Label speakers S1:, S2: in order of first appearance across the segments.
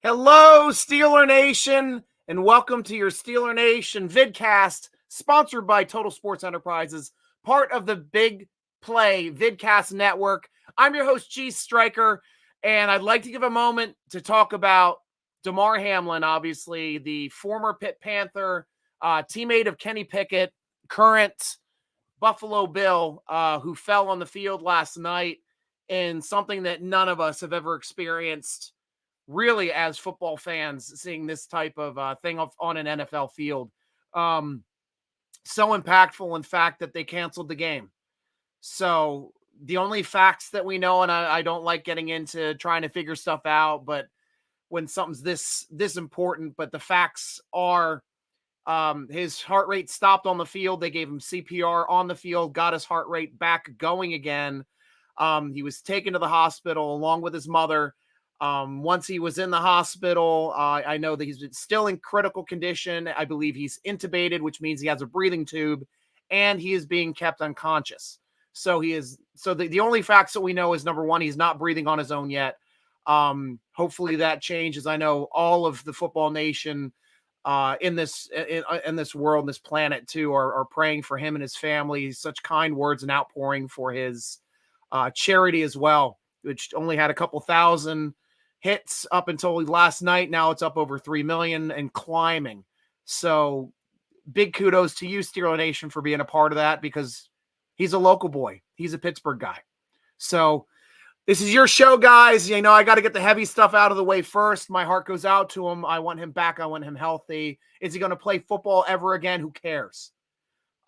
S1: Hello, Steeler Nation, and welcome to your Steeler Nation Vidcast, sponsored by Total Sports Enterprises, part of the Big Play Vidcast Network. I'm your host, Stryker, and I'd like to give a moment to talk about Damar Hamlin, obviously, the former Pitt Panther, teammate of Kenny Pickett, current Buffalo Bill, who fell on the field last night in something that none of us have ever experienced really as football fans, seeing this type of thing on an NFL field. So impactful, in fact, that they canceled the game. So the only facts that we know, and I don't like getting into trying to figure stuff out, but when something's this important, but the facts are his heart rate stopped on the field. They gave him CPR on the field, got his heart rate back going again. He was taken to the hospital along with his mother. Once he was in the hospital, I know that he's still in critical condition. I believe he's intubated, which means he has a breathing tube, and he is being kept unconscious. So the only facts that we know is, number one, he's not breathing on his own yet. Hopefully that changes. I know all of the football nation in this world, in this planet too, are praying for him and his family. Such kind words and outpouring for his charity as well, which only had a couple thousand hits up until last night. Now it's up over 3 million and climbing. So big kudos to you, Steeler Nation, for being a part of that, because he's a local boy. He's a Pittsburgh guy. So this is your show, guys. You know, I got to get the heavy stuff out of the way first. My heart goes out to him. I want him back. I want him healthy. Is he going to play football ever again? Who cares?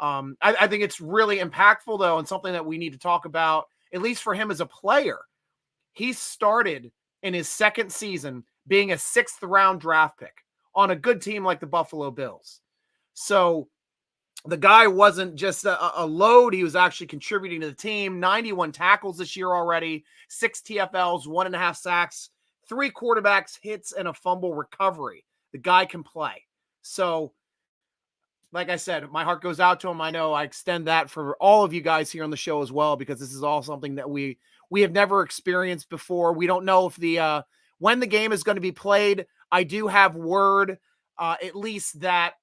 S1: I think it's really impactful, though, and something that we need to talk about, at least for him as a player. He started in his second season being a 6th round draft pick on a good team like the Buffalo Bills. So the guy wasn't just a load. He was actually contributing to the team. 91 tackles this year already, 6 TFLs, 1.5 sacks, 3 quarterbacks hits, and a fumble recovery. The guy can play. So, like I said, my heart goes out to him. I know I extend that for all of you guys here on the show as well, because this is all something that we have never experienced before. We don't know if when the game is going to be played. I do have word, at least, that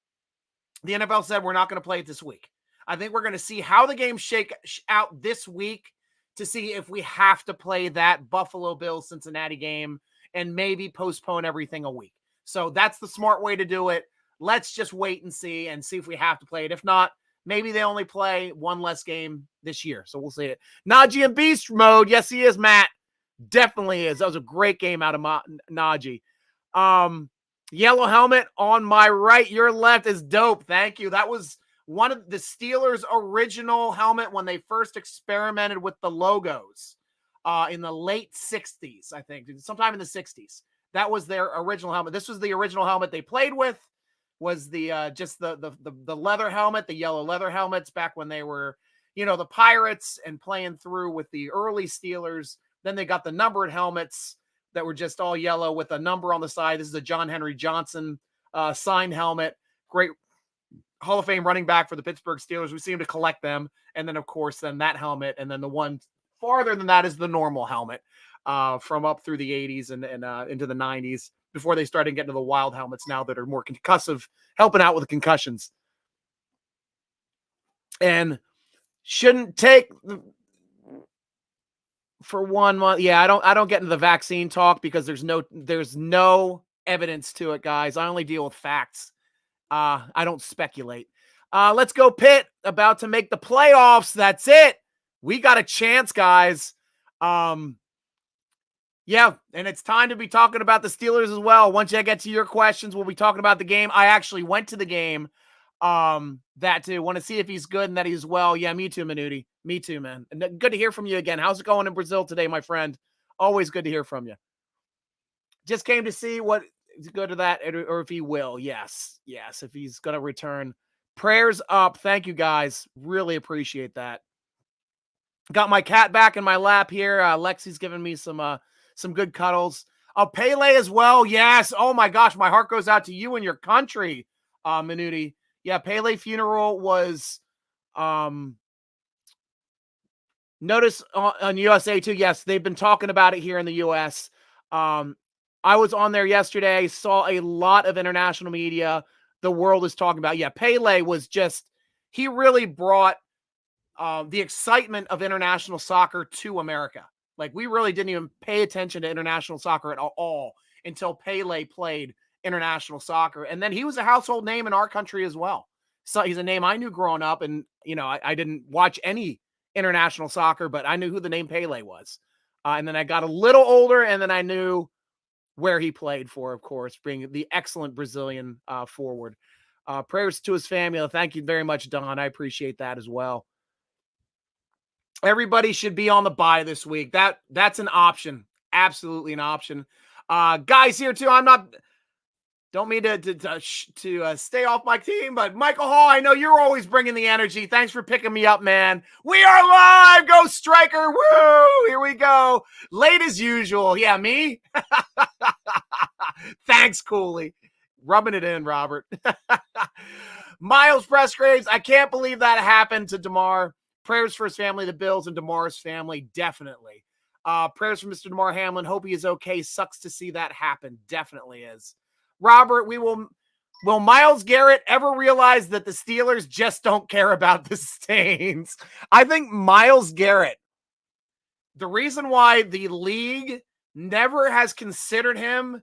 S1: the NFL said we're not going to play it this week. I think we're going to see how the game shake out this week to see if we have to play that Buffalo Bills Cincinnati game and maybe postpone everything a week. So that's the smart way to do it. Let's just wait and see if we have to play it. If not, maybe they only play one less game this year. So we'll see it. Najee in beast mode. Yes, he is, Matt. Definitely is. That was a great game out of Najee. Yellow helmet on my right. Your left is dope. Thank you. That was one of the Steelers' original helmet when they first experimented with the logos in the late 60s, I think. Sometime in the 60s. That was their original helmet. This was the original helmet they played with. Was the just the leather helmet, the yellow leather helmets back when they were, the Pirates, and playing through with the early Steelers. Then they got the numbered helmets that were just all yellow with a number on the side. This is a John Henry Johnson signed helmet. Great Hall of Fame running back for the Pittsburgh Steelers. We seem to collect them. And then, of course, that helmet. And then the one farther than that is the normal helmet from up through the 80s and into the 90s, before they started getting to the wild helmets now that are more concussive, helping out with the concussions. And shouldn't take for 1 month. Yeah, I don't get into the vaccine talk because there's no evidence to it, guys. I only deal with facts. I don't speculate. Let's go Pitt, about to make the playoffs. That's it. We got a chance, guys. Yeah, and it's time to be talking about the Steelers as well. Once I get to your questions, we'll be talking about the game. I actually went to the game. That too. Want to see if he's good and that he's well. Yeah, me too, Minuti. Me too, man. And good to hear from you again. How's it going in Brazil today, my friend? Always good to hear from you. Just came to see what is good to that, or if he will. Yes, if he's going to return. Prayers up. Thank you, guys. Really appreciate that. Got my cat back in my lap here. Lexi's giving me some good cuddles. Pele as well. Yes. Oh my gosh. My heart goes out to you and your country, Minuti. Yeah. Pele funeral was, notice on USA too. Yes. They've been talking about it here in the US. I was on there yesterday, saw a lot of international media. The world is talking about, Pele was just, he really brought the excitement of international soccer to America. Like, we really didn't even pay attention to international soccer at all until Pele played international soccer. And then he was a household name in our country as well. So he's a name I knew growing up. And, I didn't watch any international soccer, but I knew who the name Pele was. And then I got a little older, and then I knew where he played for, of course, being the excellent Brazilian forward. Prayers to his family. Thank you very much, Don. I appreciate that as well. Everybody should be on the bye this week. That's an option. Absolutely an option. Guys here too. Don't mean to stay off my team, but Michael Hall, I know you're always bringing the energy. Thanks for picking me up, man. We are live. Go Stryker. Woo! Here we go. Late as usual. Yeah, me? Thanks, Cooley. Rubbing it in, Robert. Miles Pressgraves, I can't believe that happened to Damar. Prayers for his family, the Bills, and Damar's family, definitely. Prayers for Mr. Damar Hamlin. Hope he is okay. Sucks to see that happen. Definitely is. Robert, will Myles Garrett ever realize that the Steelers just don't care about the Saints? I think Myles Garrett, the reason why the league never has considered him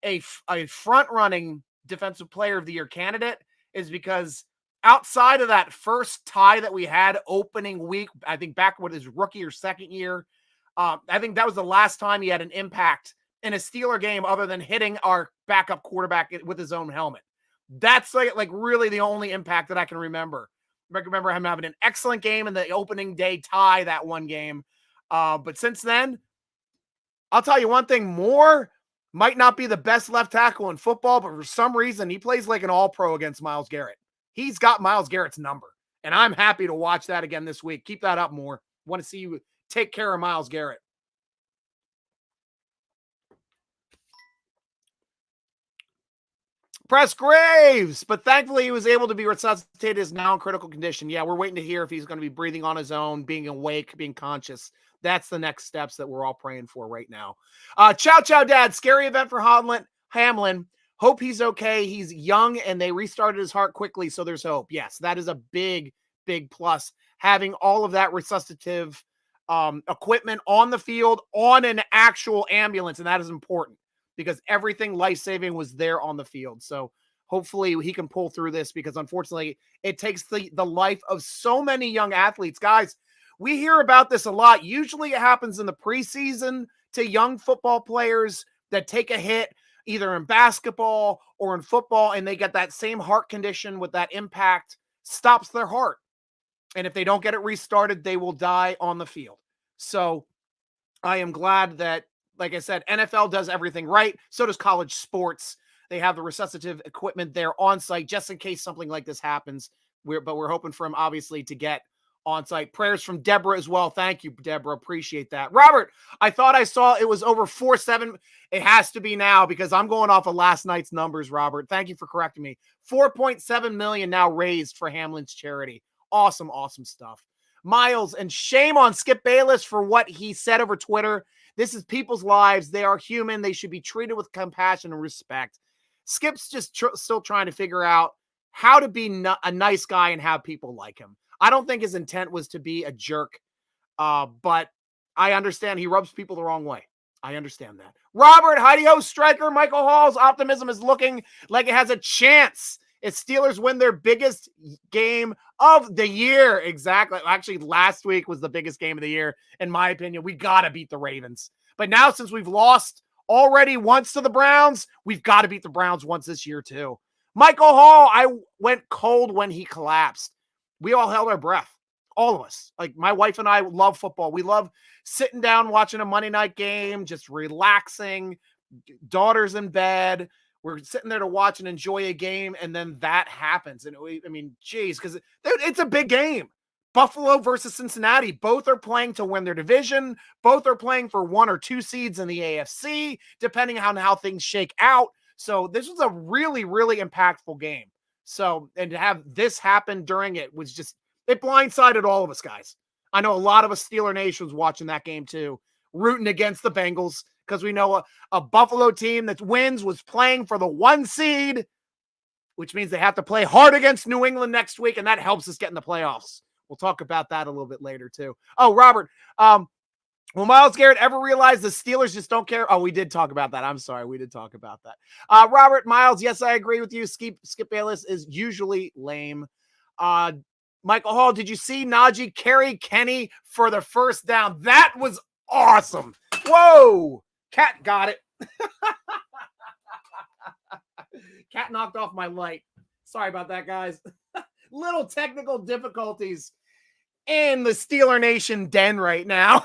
S1: a front-running defensive player of the year candidate is because outside of that first tie that we had opening week, I think back with his rookie or second year, I think that was the last time he had an impact in a Steeler game other than hitting our backup quarterback with his own helmet. That's like really the only impact that I can remember. I remember him having an excellent game in the opening day tie that one game. But since then, I'll tell you one thing, Moore might not be the best left tackle in football, but for some reason he plays like an all-pro against Myles Garrett. He's got Myles Garrett's number, and I'm happy to watch that again this week. Keep that up, Moore. Want to see you take care of Myles Garrett. Pressgraves, but thankfully he was able to be resuscitated, is now in critical condition. Yeah, we're waiting to hear if he's going to be breathing on his own, being awake, being conscious. That's the next steps that we're all praying for right now. Chow, Dad. Scary event for Hamlin. Hope he's okay. He's young, and they restarted his heart quickly, so there's hope. Yes, that is a big, big plus. Having all of that resuscitative equipment on the field, on an actual ambulance, and that is important because everything life-saving was there on the field. So hopefully he can pull through this because, unfortunately, it takes the life of so many young athletes. Guys, we hear about this a lot. Usually it happens in the preseason to young football players that take a hit either in basketball or in football, and they get that same heart condition with that impact, stops their heart. And if they don't get it restarted, they will die on the field. So I am glad that, like I said, NFL does everything right. So does college sports. They have the resuscitative equipment there on site just in case something like this happens. But we're hoping for him, obviously, to get on site. Prayers from Deborah as well. Thank you, Deborah. Appreciate that. Robert, I thought I saw it was over 4.7. It has to be now because I'm going off of last night's numbers, Robert. Thank you for correcting me. 4.7 million now raised for Hamlin's charity. Awesome, awesome stuff. Miles, and shame on Skip Bayless for what he said over Twitter. This is people's lives. They are human. They should be treated with compassion and respect. Skip's just still trying to figure out how to be a nice guy and have people like him. I don't think his intent was to be a jerk, but I understand he rubs people the wrong way. I understand that. Robert, Heidi-ho, Stryker, Michael Hall's optimism is looking like it has a chance if Steelers win their biggest game of the year. Exactly. Actually, last week was the biggest game of the year. In my opinion, we got to beat the Ravens. But now, since we've lost already once to the Browns, we've got to beat the Browns once this year too. Michael Hall, I went cold when he collapsed. We all held our breath. All of us. Like, my wife and I love football. We love sitting down, watching a Monday night game, just relaxing, daughter's in bed. We're sitting there to watch and enjoy a game, and then that happens. And geez, because it's a big game. Buffalo versus Cincinnati. Both are playing to win their division. Both are playing for 1 or 2 seeds in the AFC, depending on how things shake out. So this was a really, really impactful game. So, and to have this happen during it was just, it blindsided all of us, guys. I know a lot of us Steeler Nations watching that game too, rooting against the Bengals because we know a Buffalo team that wins was playing for the 1 seed, which means they have to play hard against New England next week, and that helps us get in the playoffs. We'll talk about that a little bit later, too. Oh, Robert, will Myles Garrett ever realize the Steelers just don't care? Oh, we did talk about that. I'm sorry. We did talk about that. Robert, Myles, yes, I agree with you. Skip Bayless is usually lame. Michael Hall, did you see Najee carry Kenny for the first down? That was awesome. Whoa. Cat got it. Cat knocked off my light. Sorry about that, guys. Little technical difficulties in the Steeler Nation den right now.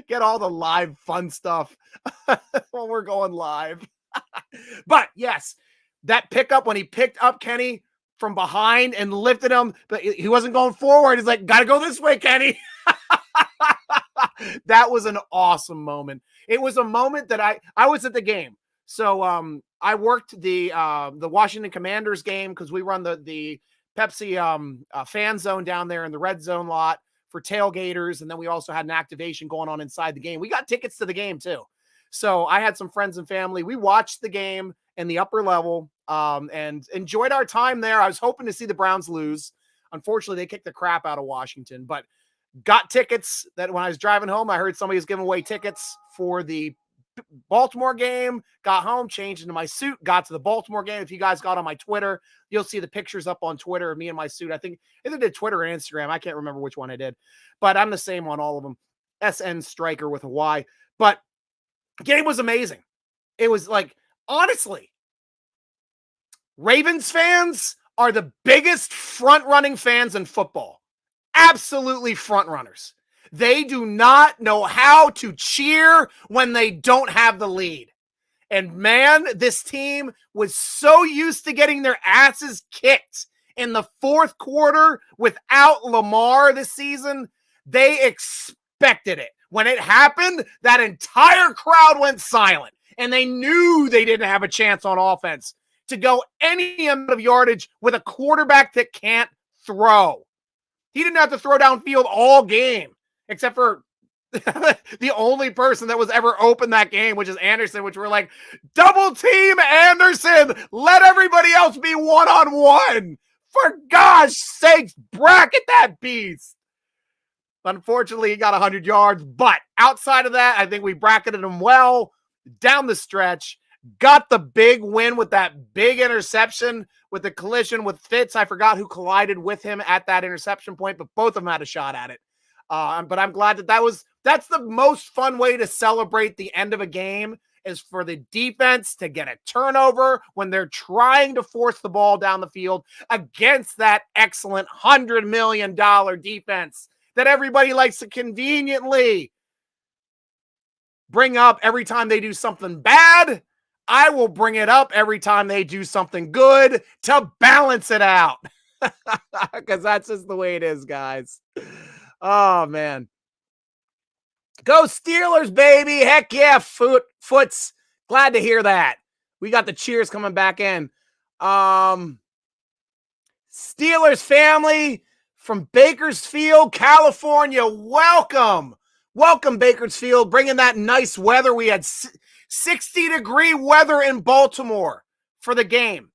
S1: Get all the live fun stuff when we're going live. But yes, that pickup when he picked up Kenny from behind and lifted him, but he wasn't going forward. He's like, got to go this way, Kenny. That was an awesome moment. It was a moment that I was at the game. So I worked the Washington Commanders game because we run the Pepsi fan zone down there in the red zone lot for tailgaters. And then we also had an activation going on inside the game. We got tickets to the game too. So I had some friends and family. We watched the game in the upper level and enjoyed our time there. I was hoping to see the Browns lose. Unfortunately, they kicked the crap out of Washington, but got tickets that when I was driving home, I heard somebody was giving away tickets for the Baltimore game, got home, changed into my suit, got to the Baltimore game. If you guys got on my Twitter, you'll see the pictures up on Twitter of me in my suit. I think either did Twitter or Instagram. I can't remember which one I did, but I'm the same on all of them. SN Stryker with a Y. But the game was amazing. It was like, honestly, Ravens fans are the biggest front-running fans in football. Absolutely front runners. They do not know how to cheer when they don't have the lead. And man, this team was so used to getting their asses kicked in the fourth quarter without Lamar this season. They expected it. When it happened, that entire crowd went silent, and they knew they didn't have a chance on offense to go any amount of yardage with a quarterback that can't throw. He didn't have to throw downfield all game, except for the only person that was ever open that game, which is Anderson, which we're like, double team Anderson. Let everybody else be one-on-one. For gosh sakes, bracket that beast. Unfortunately, he got 100 yards, but outside of that, I think we bracketed him well down the stretch. Got the big win with that big interception with the collision with Fitz. I forgot who collided with him at that interception point, but both of them had a shot at it. But I'm glad that's the most fun way to celebrate the end of a game is for the defense to get a turnover when they're trying to force the ball down the field against that excellent $100 million defense that everybody likes to conveniently bring up every time they do something bad. I will bring it up every time they do something good to balance it out. Because that's just the way it is, guys. Oh, man. Go Steelers, baby. Heck yeah, Foots. Glad to hear that. We got the cheers coming back in. Steelers family from Bakersfield, California. Welcome. Welcome, Bakersfield. Bringing that nice weather. We had 60-degree weather in Baltimore for the game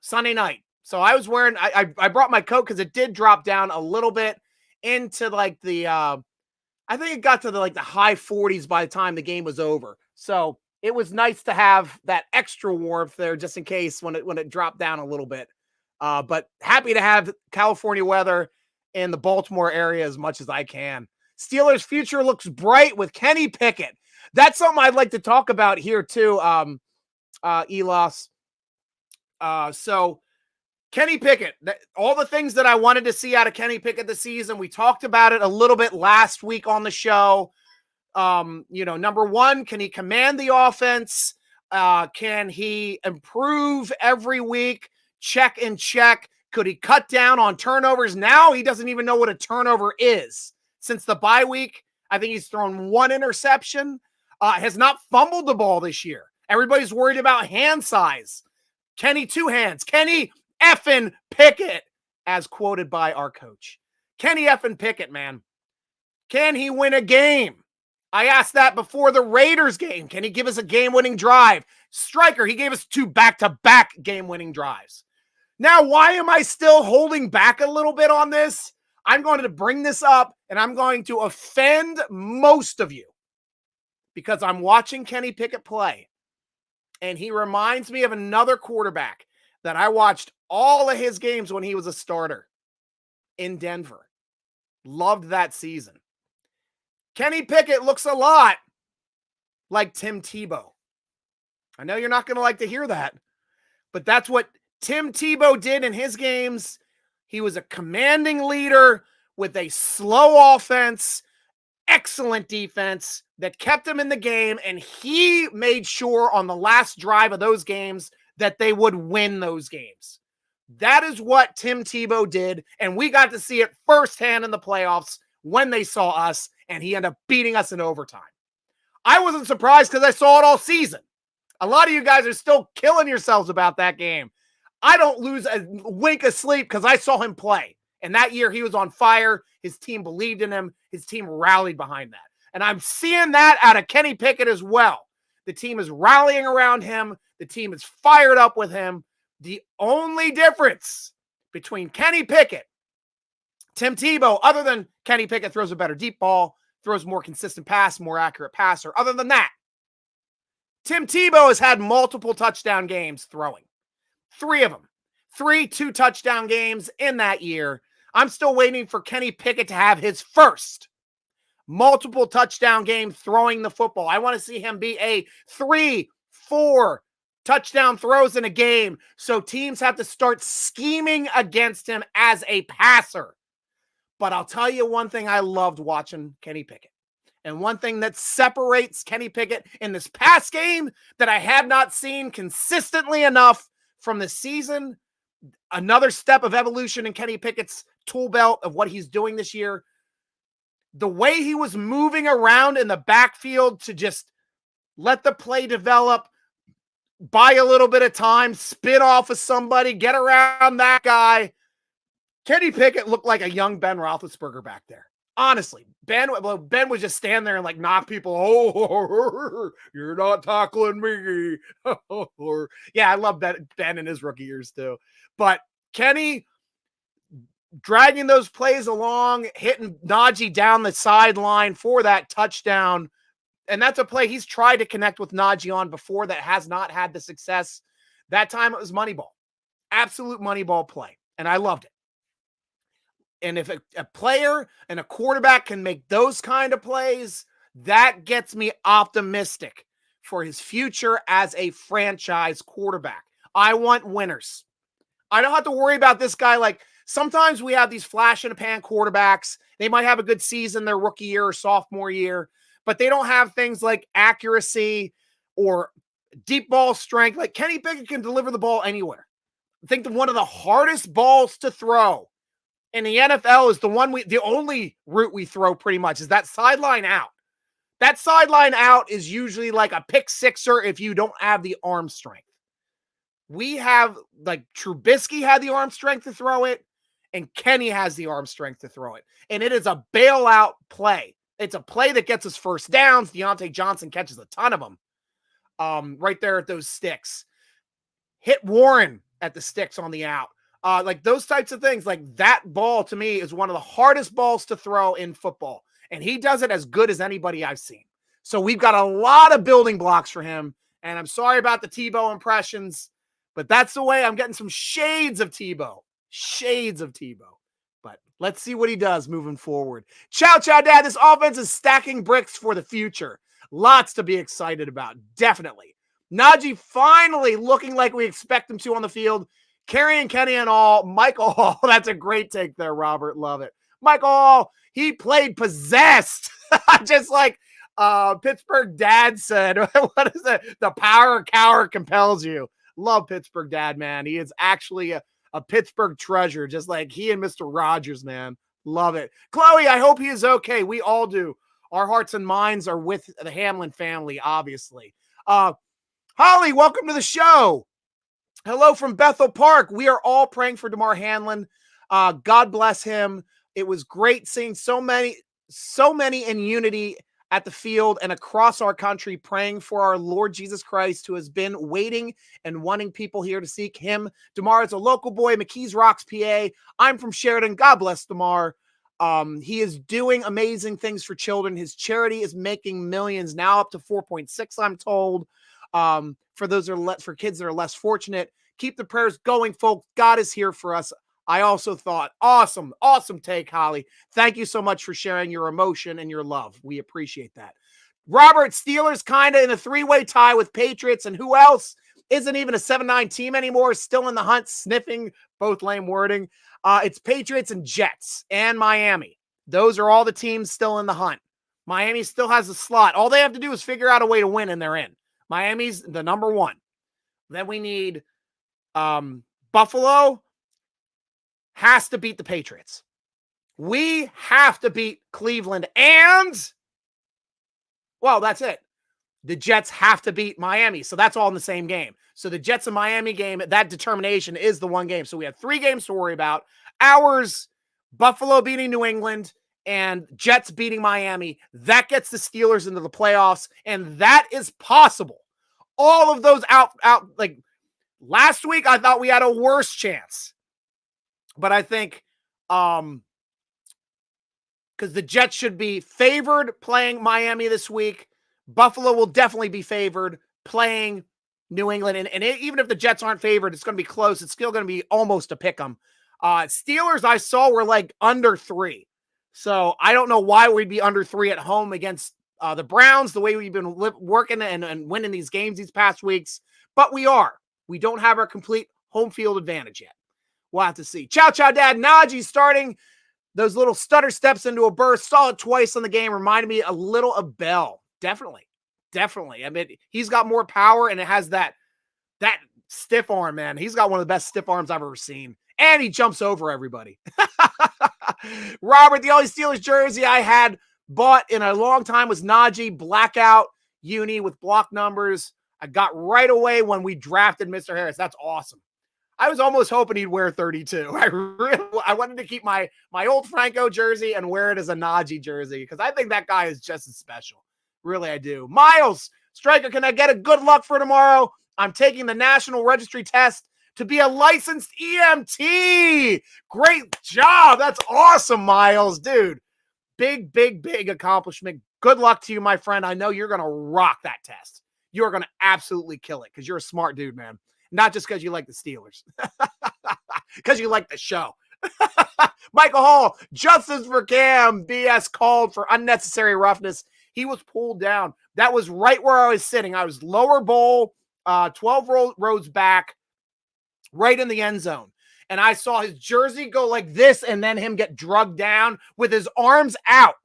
S1: Sunday night. So I was wearing, I brought my coat because it did drop down a little bit into like the, I think it got to the high 40s by the time the game was over. So it was nice to have that extra warmth there just in case when it dropped down a little bit. But happy to have California weather in the Baltimore area as much as I can. Steelers' future looks bright with Kenny Pickett. That's something I'd like to talk about here too, Elos. So Kenny Pickett, all the things that I wanted to see out of Kenny Pickett this season, we talked about it a little bit last week on the show. Number one, can he command the offense? Can he improve every week? Check and check. Could he cut down on turnovers? Now he doesn't even know what a turnover is. Since the bye week, I think he's thrown one interception. Has not fumbled the ball this year. Everybody's worried about hand size. Kenny two hands. Kenny effing Pickett, as quoted by our coach. Kenny effing Pickett, man. Can he win a game? I asked that before the Raiders game. Can he give us a game-winning drive? Stryker, he gave us 2 back-to-back game-winning drives. Now, why am I still holding back a little bit on this? I'm going to bring this up, and I'm going to offend most of you because I'm watching Kenny Pickett play, and he reminds me of another quarterback that I watched all of his games when he was a starter in Denver. Loved that season. Kenny Pickett looks a lot like Tim Tebow. I know you're not going to like to hear that, but that's what Tim Tebow did in his games. He was a commanding leader with a slow offense, excellent defense that kept him in the game, and he made sure on the last drive of those games that they would win those games. That is what Tim Tebow did, and we got to see it firsthand in the playoffs when they saw us, and he ended up beating us in overtime. I wasn't surprised because I saw it all season. A lot of you guys are still killing yourselves about that game. I don't lose a wink of sleep because I saw him play. And that year he was on fire. His team believed in him. His team rallied behind that. And I'm seeing that out of Kenny Pickett as well. The team is rallying around him. The team is fired up with him. The only difference between Kenny Pickett, Tim Tebow, other than Kenny Pickett throws a better deep ball, throws more consistent pass, more accurate passer. Other than that, Tim Tebow has had multiple touchdown games throwing. 3 of them. 3 2-touchdown games in that year. I'm still waiting for Kenny Pickett to have his first multiple touchdown game throwing the football. I want to see him be a 3, 4 touchdown throws in a game, so teams have to start scheming against him as a passer. But I'll tell you one thing I loved watching Kenny Pickett. And one thing that separates Kenny Pickett in this past game that I have not seen consistently enough from the season, another step of evolution in Kenny Pickett's tool belt of what he's doing this year, the way he was moving around in the backfield to just let the play develop, buy a little bit of time, spin off of somebody, get around that guy. Kenny Pickett looked like a young Ben Roethlisberger back there. Honestly, Ben was just standing there and like knock people. Oh, you're not tackling me. Yeah, I love Ben in his rookie years too. But Kenny dragging those plays along, hitting Najee down the sideline for that touchdown. And that's a play he's tried to connect with Najee on before that has not had the success. That time it was Moneyball. Absolute Moneyball play. And I loved it. And if a player and a quarterback can make those kind of plays, that gets me optimistic for his future as a franchise quarterback. I want winners. I don't have to worry about this guy. Like sometimes we have these flash in the pan quarterbacks. They might have a good season their rookie year or sophomore year, but they don't have things like accuracy or deep ball strength. Like Kenny Pickett can deliver the ball anywhere. I think one of the hardest balls to throw in the NFL is the only route we throw pretty much is that sideline out. That sideline out is usually like a pick sixer if you don't have the arm strength. We have, like, Trubisky had the arm strength to throw it, and Kenny has the arm strength to throw it. And it is a bailout play. It's a play that gets us first downs. Deontay Johnson catches a ton of them right there at those sticks. Hit Warren at the sticks on the out. Like those types of things, like that ball to me is one of the hardest balls to throw in football. And he does it as good as anybody I've seen. So we've got a lot of building blocks for him. And I'm sorry about the Tebow impressions, but that's the way I'm getting some shades of Tebow. But let's see what he does moving forward. Chow, Dad. This offense is stacking bricks for the future. Lots to be excited about. Definitely. Najee finally looking like we expect him to on the field. Carrying Kenny and all. Michael Hall. That's a great take there, Robert. Love it. Michael Hall, he played possessed. Just like Pittsburgh Dad said. What is it? The power cower compels you. Love Pittsburgh Dad, man. He is actually a Pittsburgh treasure, just like he and Mr. Rogers, man. Love it. Chloe, I hope he is okay. We all do. Our hearts and minds are with the Hamlin family, obviously. Holly, welcome to the show. Hello from Bethel Park. We are all praying for Damar Hamlin. God bless him. It was great seeing so many in unity at the field and across our country praying for our Lord Jesus Christ, who has been waiting and wanting people here to seek him. Damar is a local boy, McKees Rocks, PA. I'm from Sheridan. God bless Damar. He is doing amazing things for children. His charity is making millions, now up to 4.6, I'm told. For those for kids that are less fortunate, keep the prayers going, folks. God is here for us. I also thought, awesome take, Holly. Thank you so much for sharing your emotion and your love. We appreciate that. Robert, Steelers kind of in a three-way tie with Patriots, and who else isn't even a 7-9 team anymore, still in the hunt, sniffing, both lame wording. It's Patriots and Jets and Miami. Those are all the teams still in the hunt. Miami still has a slot. All they have to do is figure out a way to win, and they're in. Miami's the number one. Then we need Buffalo has to beat the Patriots. We have to beat Cleveland, and, well, that's it. The Jets have to beat Miami, so that's all in the same game. So the Jets and Miami game, that determination is the one game. So we have 3 games to worry about. Ours, Buffalo beating New England, and Jets beating Miami. That gets the Steelers into the playoffs, and that is possible. All of those out like last week, I thought we had a worse chance. But I think because the Jets should be favored playing Miami this week. Buffalo will definitely be favored playing New England. And even if the Jets aren't favored, it's going to be close. It's still going to be almost a pick 'em. Steelers, I saw, were like under 3. So I don't know why we'd be under 3 at home against the Browns, the way we've been working and winning these games these past weeks. But we are. We don't have our complete home field advantage yet. We'll have to see. Chow Chow Dad, Najee starting those little stutter steps into a burst. Saw it twice in the game. Reminded me a little of Bell. Definitely. I mean, he's got more power, and it has that stiff arm, man. He's got one of the best stiff arms I've ever seen. And he jumps over everybody. Robert, the only Steelers jersey I had bought in a long time was Najee blackout uni with block numbers. I got right away when we drafted Mr. Harris. That's awesome. I was almost hoping he'd wear 32. I wanted to keep my old Franco jersey and wear it as a Najee jersey because I think that guy is just as special. Really, I do. Miles, Stryker, can I get a good luck for tomorrow? I'm taking the National Registry test to be a licensed EMT. Great job. That's awesome, Miles. Dude, big accomplishment. Good luck to you, my friend. I know you're going to rock that test. You're going to absolutely kill it because you're a smart dude, man. Not just because you like the Steelers. Because you like the show. Michael Hall, justice for Cam. BS called for unnecessary roughness. He was pulled down. That was right where I was sitting. I was lower bowl, 12 rows back, right in the end zone. And I saw his jersey go like this and then him get drugged down with his arms out.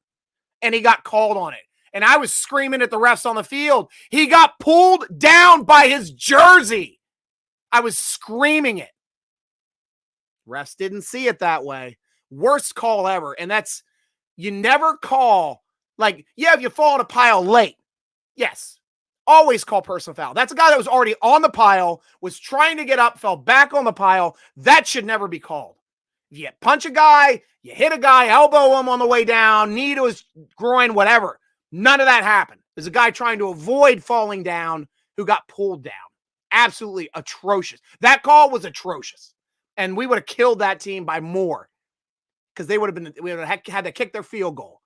S1: And he got called on it. And I was screaming at the refs on the field. He got pulled down by his jersey. I was screaming it. Refs didn't see it that way. Worst call ever. And that's, you never call, like, yeah, if you fall in a pile late. Yes. Always call personal foul. That's a guy that was already on the pile, was trying to get up, fell back on the pile. That should never be called. If you punch a guy, you hit a guy, elbow him on the way down, knee to his groin, whatever. None of that happened. There's a guy trying to avoid falling down who got pulled down. Absolutely atrocious. That call was atrocious. And we would have killed that team by more because we would have had to kick their field goal.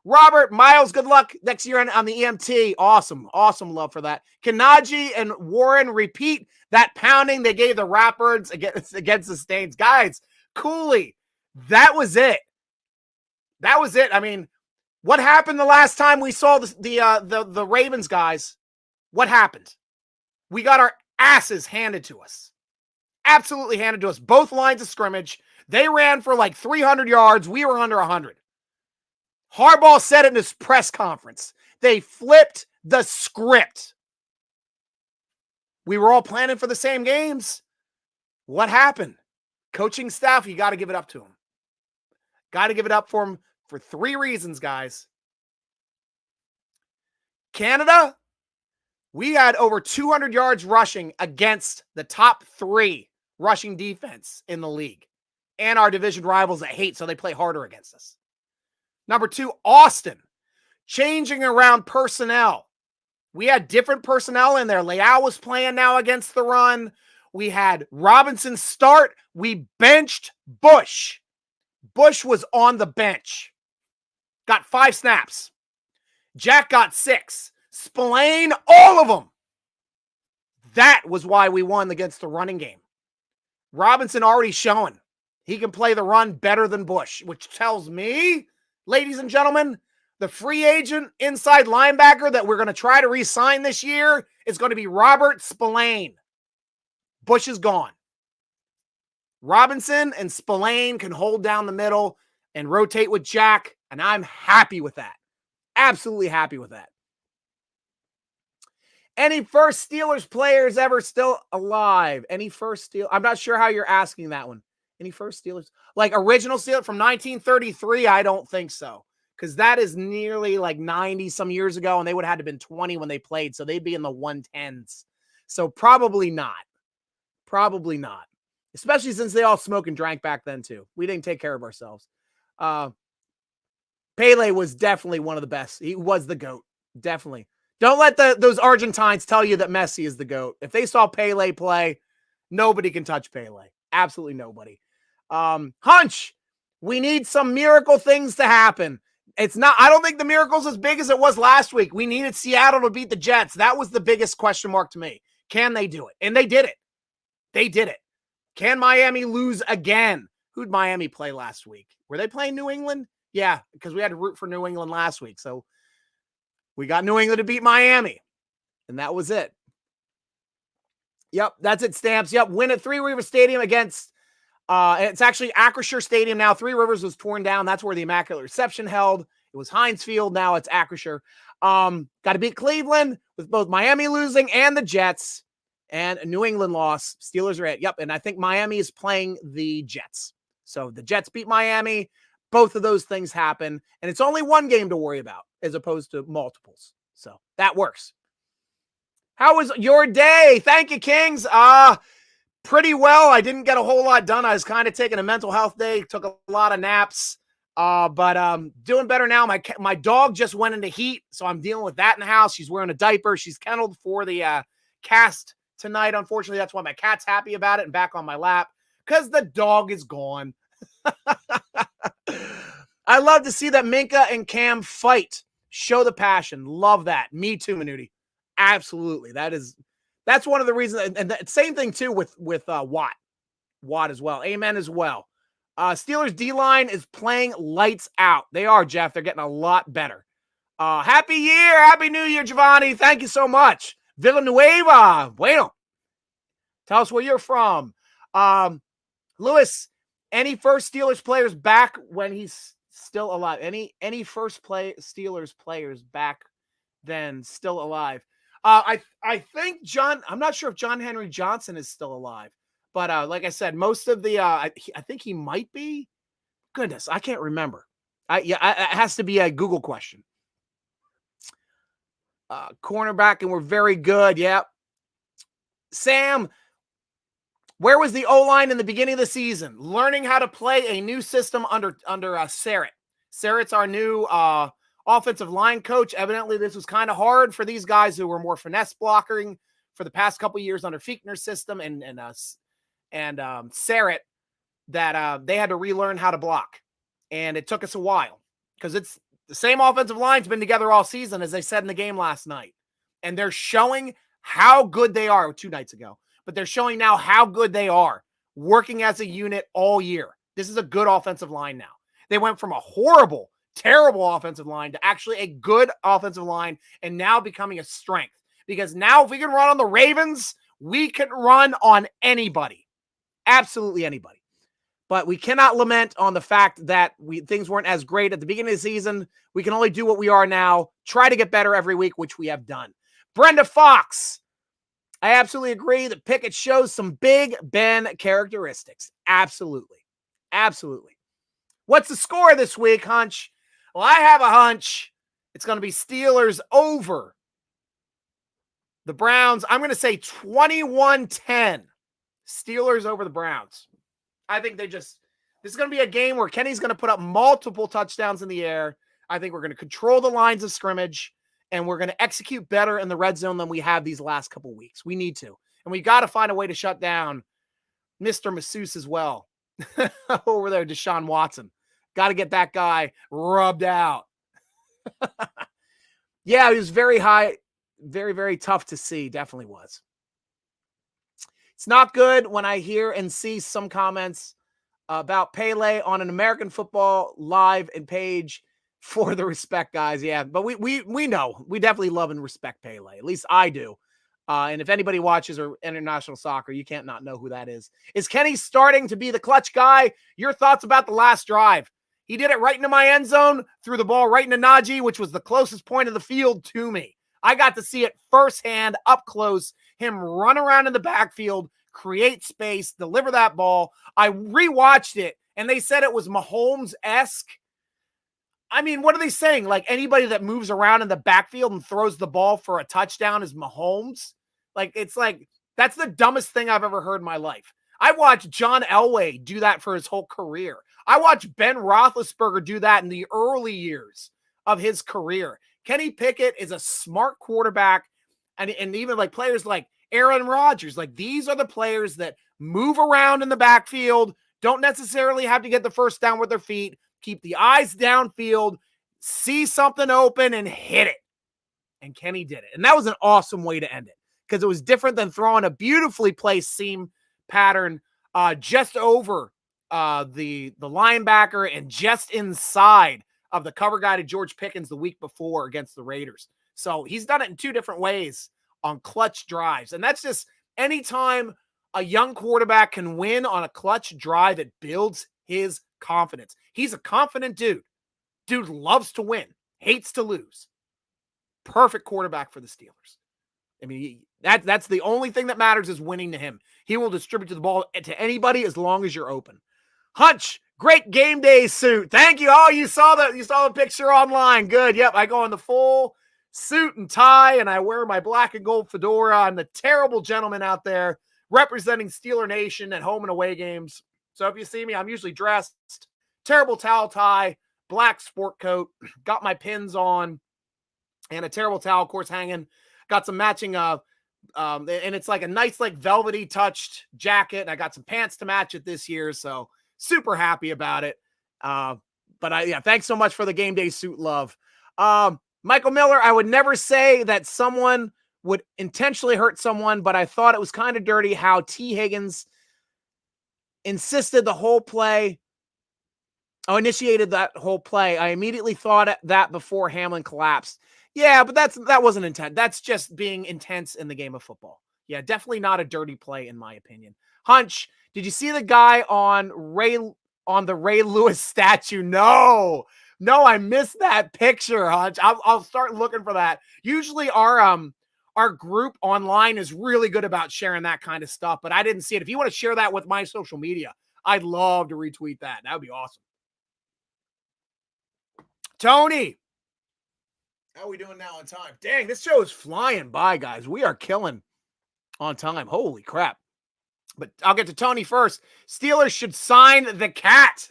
S1: Robert, Miles, good luck next year on the EMT. Awesome love for that. Can Najee and Warren repeat that pounding they gave the Ratbirds against the Stains? Guys, Cooley, that was it. I mean, what happened the last time we saw the Ravens guys? What happened? We got our asses handed to us. Absolutely handed to us. Both lines of scrimmage. They ran for like 300 yards. We were under 100. Harbaugh said it in his press conference. They flipped the script. We were all planning for the same games. What happened? Coaching staff, you got to give it up to them. Got to give it up for them for 3 reasons, guys. Canada, we had over 200 yards rushing against the top 3 rushing defense in the league. And our division rivals that hate, so they play harder against us. Number 2, Austin. changing around personnel. We had different personnel in there. Leal was playing now against the run. We had Robinson start. We benched Bush. Bush was on the bench. Got 5 snaps. Jack got 6. Spillane, all of them. That was why we won against the running game. Robinson already showing he can play the run better than Bush, which tells me, ladies and gentlemen, the free agent inside linebacker that we're going to try to re-sign this year is going to be Robert Spillane. Bush is gone. Robinson and Spillane can hold down the middle and rotate with Jack, and I'm happy with that. Absolutely happy with that. Any first Steelers players ever still alive? Any first Steelers? I'm not sure how you're asking that one. Any first Steelers? Like original Steelers from 1933? I don't think so. Because that is nearly like 90 some years ago, and they would have had to been 20 when they played, so they'd be in the 110s. So probably not. Probably not. Especially since they all smoked and drank back then, too. We didn't take care of ourselves. Pele was definitely one of the best. He was the GOAT. Definitely. Don't let those Argentines tell you that Messi is the GOAT. If they saw Pele play, nobody can touch Pele. Absolutely nobody. Hunch, we need some miracle things to happen. I don't think the miracle's as big as it was last week. We needed Seattle to beat the Jets. That was the biggest question mark to me. Can they do it? And they did it. They did it. Can Miami lose again? Who'd Miami play last week? Were they playing New England? Yeah, because we had to root for New England last week. So we got New England to beat Miami. And that was it. Yep, that's it, Stamps. Yep, win at Three Rivers Stadium against it's actually Acrisure Stadium now. Three Rivers was torn down. That's where the Immaculate Reception held. It was Heinz Field. Now it's Acrisure. Got to beat Cleveland with both Miami losing and the Jets. And a New England loss. Steelers are at. Yep, and I think Miami is playing the Jets. So the Jets beat Miami. Both of those things happen. And it's only one game to worry about as opposed to multiples. So that works. How was your day? Thank you, Kings. Pretty well. I didn't get a whole lot done. I was kind of taking a mental health day. Took a lot of naps. But doing better now. My dog just went into heat, so I'm dealing with that in the house. She's wearing a diaper. She's kenneled for the cast tonight. Unfortunately, that's why my cat's happy about it and back on my lap because the dog is gone. I love to see that Minka and Cam fight. Show the passion. Love that. Me too, Minuti. Absolutely. That's one of the reasons. And the same thing too with Watt. Watt as well. Amen as well. Steelers D-line is playing lights out. They are, Jeff. They're getting a lot better. Happy year. Happy New Year, Giovanni. Thank you so much. Villanueva. Bueno. Tell us where you're from. Lewis, any first Steelers players back when he's still alive? Any first Steelers players back then still alive? I think I'm not sure if John Henry Johnson is still alive, but like I said, most of the I think he might be. Goodness, I can't remember. It has to be a Google question. Cornerback, and we're very good. Yep. Sam, where was the O-line in the beginning of the season? Learning how to play a new system under Sarrett. Sarrett's our new offensive line coach. Evidently, this was kind of hard for these guys who were more finesse blocking for the past couple years under Fichtner's system and Sarrett, that they had to relearn how to block. And it took us a while because it's the same offensive line's been together all season, as I said in the game last night. And they're showing how good they are 2 nights ago. But they're showing now how good they are working as a unit all year. This is a good offensive line now. They went from a horrible, terrible offensive line to actually a good offensive line and now becoming a strength. Because now if we can run on the Ravens, we can run on anybody. Absolutely anybody. But we cannot lament on the fact that things weren't as great at the beginning of the season. We can only do what we are now, try to get better every week, which we have done. Brenda Fox. I absolutely agree that Pickett shows some Big Ben characteristics. Absolutely. Absolutely. What's the score this week, Hunch? Well, I have a hunch. It's going to be Steelers over the Browns. I'm going to say 21-10. Steelers over the Browns. I think this is going to be a game where Kenny's going to put up multiple touchdowns in the air. I think we're going to control the lines of scrimmage, and we're going to execute better in the red zone than we have these last couple weeks. We need to. And we got to find a way to shut down Mr. Masseuse as well. Over there, Deshaun Watson. Got to get that guy rubbed out. Yeah, he was very high. Very, very tough to see. Definitely was. It's not good when I hear and see some comments about Pele on an American Football Live and page for the respect, guys. Yeah, but we know. We definitely love and respect Pele. At least I do. And if anybody watches or international soccer, you can't not know who that is. Is Kenny starting to be the clutch guy? Your thoughts about the last drive? He did it right into my end zone, threw the ball right into Najee, which was the closest point of the field to me. I got to see it firsthand, up close, him run around in the backfield, create space, deliver that ball. I rewatched it, and they said it was Mahomes-esque. I mean, what are they saying? Like, anybody that moves around in the backfield and throws the ball for a touchdown is Mahomes? Like, it's like, that's the dumbest thing I've ever heard in my life. I watched John Elway do that for his whole career. I watched Ben Roethlisberger do that in the early years of his career. Kenny Pickett is a smart quarterback, and even like players like Aaron Rodgers, like these are the players that move around in the backfield, don't necessarily have to get the first down with their feet, keep the eyes downfield, see something open and hit it. And Kenny did it. And that was an awesome way to end it because it was different than throwing a beautifully placed seam pattern just over the linebacker and just inside of the cover guy to George Pickens the week before against the Raiders. So he's done it in two different ways on clutch drives. And that's just anytime a young quarterback can win on a clutch drive, it builds his confidence. He's a confident dude. Dude loves to win, hates to lose. Perfect quarterback for the Steelers. I mean, that's the only thing that matters is winning to him. He will distribute the ball to anybody as long as you're open. Hunch, great game day suit. Thank you. Oh, you saw the picture online. Good. Yep, I go in the full suit and tie, and I wear my black and gold fedora. I'm the terrible gentleman out there representing Steeler Nation at home and away games. So if you see me, I'm usually dressed. Terrible towel tie, black sport coat, got my pins on, and a terrible towel, of course, hanging. Got some matching, and it's like a nice, like velvety touched jacket. And I got some pants to match it this year, so super happy about it. Thanks so much for the game day suit love. Michael Miller, I would never say that someone would intentionally hurt someone, but I thought it was kind of dirty how T. Higgins initiated that whole play. I immediately thought that before Hamlin collapsed. Yeah, but that wasn't intent. That's just being intense in the game of football. Yeah, definitely not a dirty play in my opinion. Hunch, did you see the guy on the Ray Lewis statue? No, I missed that picture, Hunch. I'll start looking for that. Usually our group online is really good about sharing that kind of stuff, but I didn't see it. If you want to share that with my social media, I'd love to retweet that. That would be awesome. Tony, how are we doing now on time? Dang, this show is flying by, guys. We are killing on time. Holy crap. But I'll get to Tony first. Steelers should sign the cat.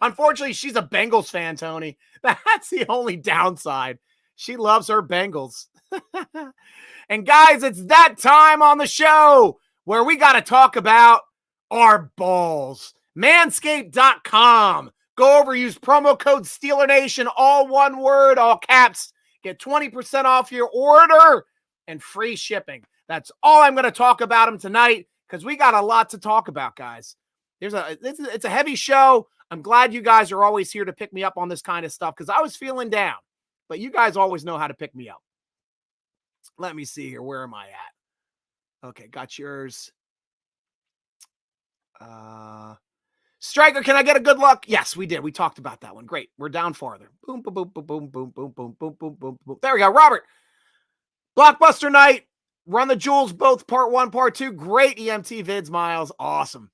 S1: Unfortunately, she's a Bengals fan, Tony. That's the only downside. She loves her Bengals. And guys, it's that time on the show where we got to talk about our balls. Manscaped.com. Go over, use promo code SteelerNation, all one word, all caps. Get 20% off your order and free shipping. That's all I'm going to talk about them tonight because we got a lot to talk about, guys. It's a heavy show. I'm glad you guys are always here to pick me up on this kind of stuff because I was feeling down, but you guys always know how to pick me up. Let me see here. Where am I at? Okay, got yours. Stryker, can I get a good luck? Yes, we did. We talked about that one. Great. We're down farther. Boom, boom, boom, boom, boom, boom, boom, boom, boom, boom, boom, boom. There we go. Robert. Blockbuster night. Run the Jewels, both part 1, part 2. Great EMT vids, Miles. Awesome.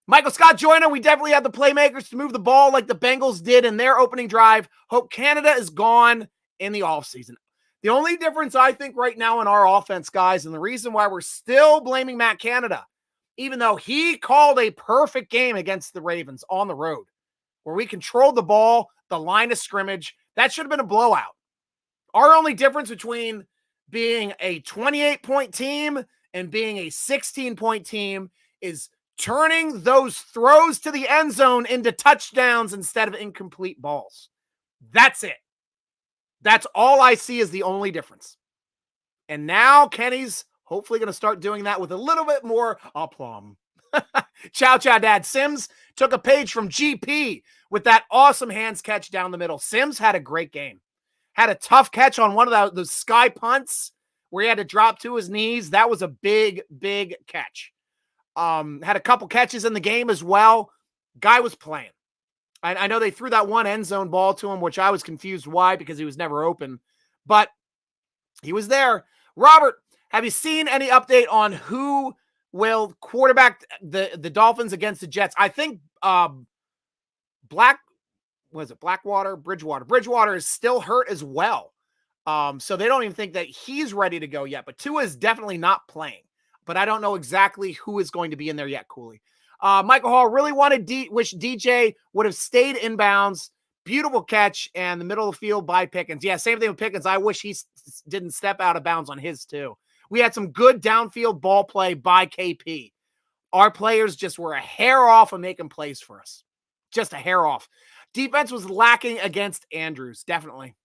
S1: Michael Scott Joyner. We definitely had the playmakers to move the ball like the Bengals did in their opening drive. Hope Canada is gone in the offseason. The only difference I think right now in our offense, guys, and the reason why we're still blaming Matt Canada, even though he called a perfect game against the Ravens on the road. where we controlled the ball, the line of scrimmage. That should have been a blowout. Our only difference between being a 28-point team and being a 16-point team is turning those throws to the end zone into touchdowns instead of incomplete balls. That's it. That's all I see is the only difference. And now Kenny's hopefully going to start doing that with a little bit more aplomb. Chow, Dad. Sims took a page from GP with that awesome hands catch down the middle. Sims had a great game. Had a tough catch on one of those sky punts where he had to drop to his knees. That was a big, big catch. Had a couple catches in the game as well. Guy was playing. I know they threw that one end zone ball to him, which I was confused why, because he was never open. But he was there. Robert, have you seen any update on who will quarterback the Dolphins against the Jets? I think Bridgewater is still hurt as well. So they don't even think that he's ready to go yet. But Tua is definitely not playing. But I don't know exactly who is going to be in there yet, Cooley. Michael Hall really wish DJ would have stayed inbounds. Beautiful catch and the middle of the field by Pickens. Yeah, same thing with Pickens. I wish he didn't step out of bounds on his too. We had some good downfield ball play by KP. Our players just were a hair off of making plays for us. Just a hair off. Defense was lacking against Andrews. Definitely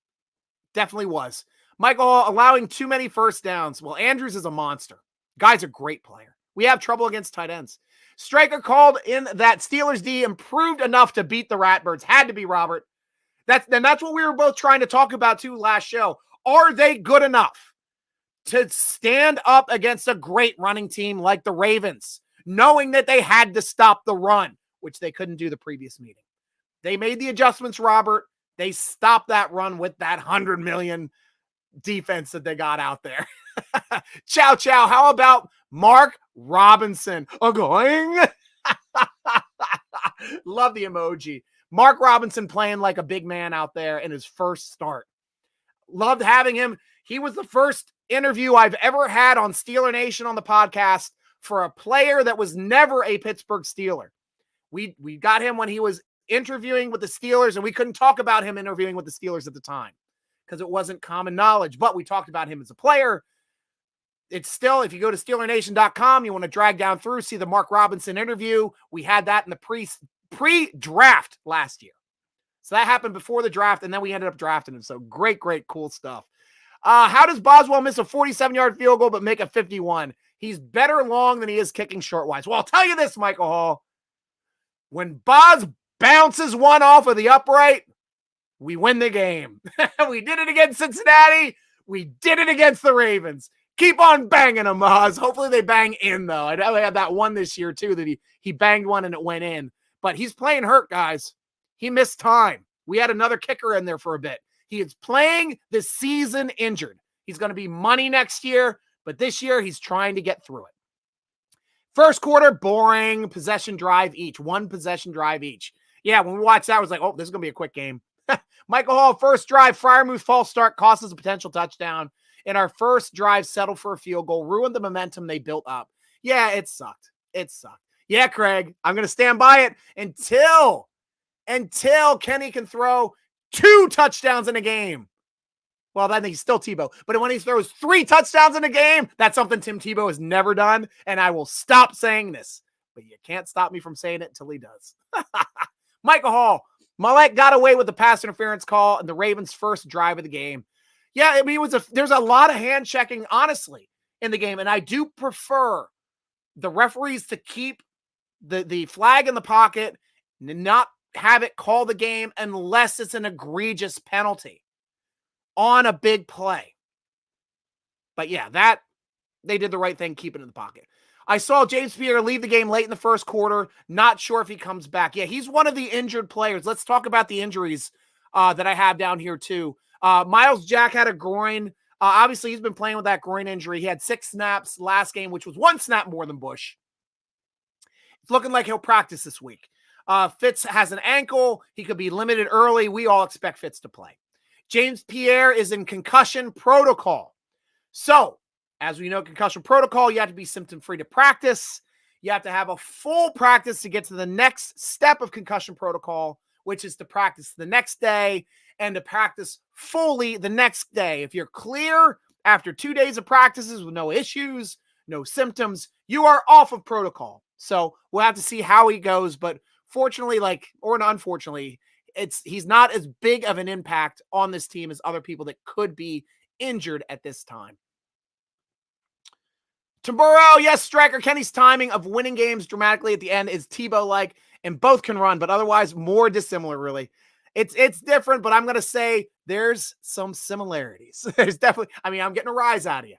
S1: was. Michael Hall allowing too many first downs. Well, Andrews is a monster. Guy's a great player. We have trouble against tight ends. Stryker called in that Steelers D improved enough to beat the Ratbirds. Had to be, Robert. That's what we were both trying to talk about too last show. Are they good enough to stand up against a great running team like the Ravens, knowing that they had to stop the run, which they couldn't do the previous meeting? They made the adjustments, Robert. They stopped that run with that 100 million defense that they got out there. Chow. How about Mark Robinson? Going. Love the emoji. Mark Robinson playing like a big man out there in his first start. Loved having him. He was the first interview I've ever had on Steeler Nation on the podcast for a player that was never a Pittsburgh Steeler. We got him when he was interviewing with the Steelers, and we couldn't talk about him interviewing with the Steelers at the time because it wasn't common knowledge, but we talked about him as a player. It's still, if you go to SteelerNation.com, you want to drag down through, see the Mark Robinson interview. We had that in the pre-draft last year. So that happened before the draft, and then we ended up drafting him. So great, cool stuff. How does Boswell miss a 47-yard field goal but make a 51? He's better long than he is kicking short-wise. Well, I'll tell you this, Michael Hall. When Boz bounces one off of the upright, we win the game. We did it against Cincinnati. We did it against the Ravens. Keep on banging them, Oz. Hopefully they bang in, though. I know they had that one this year, too, that he banged one and it went in. But he's playing hurt, guys. He missed time. We had another kicker in there for a bit. He is playing this season injured. He's going to be money next year, but this year he's trying to get through it. First quarter, boring. Possession drive each. One possession drive each. Yeah, when we watched that, I was like, oh, this is going to be a quick game. Michael Hall, first drive, Freiermuth false start, cost us a potential touchdown. In our first drive, settled for a field goal, ruined the momentum they built up. Yeah, it sucked. Yeah, Craig, I'm going to stand by it until Kenny can throw 2 touchdowns in a game. Well, then he's still Tebow. But when he throws 3 touchdowns in a game, that's something Tim Tebow has never done. And I will stop saying this. But you can't stop me from saying it until he does. Michael Hall, Millett got away with the pass interference call in the Ravens' first drive of the game. Yeah, I mean, there's a lot of hand checking, honestly, in the game. And I do prefer the referees to keep the flag in the pocket and not have it call the game unless it's an egregious penalty on a big play. But yeah, that they did the right thing keeping it in the pocket. I saw James Pierre leave the game late in the first quarter. Not sure if he comes back. Yeah, he's one of the injured players. Let's talk about the injuries that I have down here too. Miles Jack had a groin. Obviously, he's been playing with that groin injury. He had 6 snaps last game, which was 1 snap more than Bush. It's looking like he'll practice this week. Fitz has an ankle. He could be limited early. We all expect Fitz to play. James Pierre is in concussion protocol. So, as we know, concussion protocol, you have to be symptom-free to practice. You have to have a full practice to get to the next step of concussion protocol, which is to practice the next day and to practice fully the next day. If you're clear after 2 days of practices with no issues, no symptoms, you are off of protocol. So we'll have to see how he goes. But fortunately, or unfortunately, he's not as big of an impact on this team as other people that could be injured at this time. Tamburro, yes, Stryker. Kenny's timing of winning games dramatically at the end is Tebow-like, and both can run, but otherwise more dissimilar, really. It's different, but I'm going to say there's some similarities. There's definitely, I'm getting a rise out of you.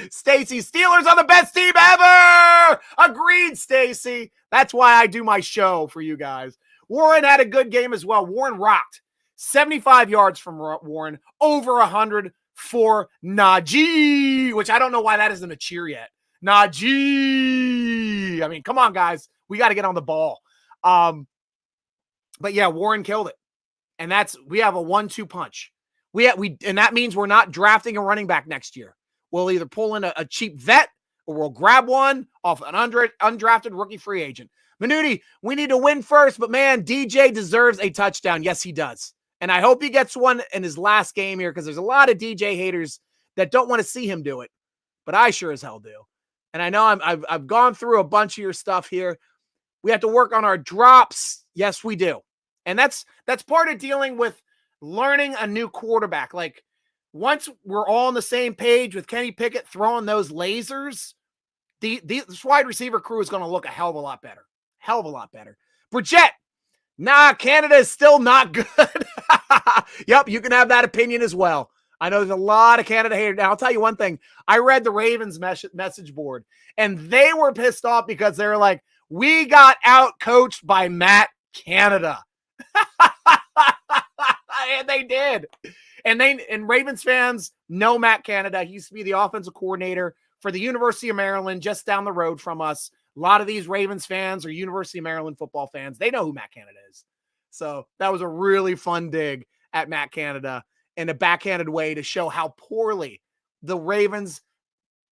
S1: Stacy, Steelers are the best team ever! Agreed, Stacy. That's why I do my show for you guys. Warren had a good game as well. Warren rocked. 75 yards from Warren, over 100 for Najee, which I don't know why that isn't a cheer yet. Najee. Come on, guys. We got to get on the ball. But yeah, Warren killed it. And we have a 1-2 punch. And that means we're not drafting a running back next year. We'll either pull in a cheap vet or we'll grab one off an undrafted rookie free agent. Minuti, we need to win first, but man, DJ deserves a touchdown. Yes, he does. And I hope he gets one in his last game here because there's a lot of DJ haters that don't want to see him do it. But I sure as hell do. And I know I've gone through a bunch of your stuff here. We have to work on our drops. Yes, we do. And that's part of dealing with learning a new quarterback. Like, once we're all on the same page with Kenny Pickett throwing those lasers, this wide receiver crew is going to look a hell of a lot better. Hell of a lot better. Bridget, nah, Canada is still not good. Yep, you can have that opinion as well. I know there's a lot of Canada haters. Now, I'll tell you one thing. I read the Ravens message board, and they were pissed off because they were like, we got out-coached by Matt Canada. And they did. And Ravens fans know Matt Canada. He used to be the offensive coordinator for the University of Maryland, just down the road from us. A lot of these Ravens fans are University of Maryland football fans. They know who Matt Canada is. So that was a really fun dig at Matt Canada in a backhanded way to show how poorly the Ravens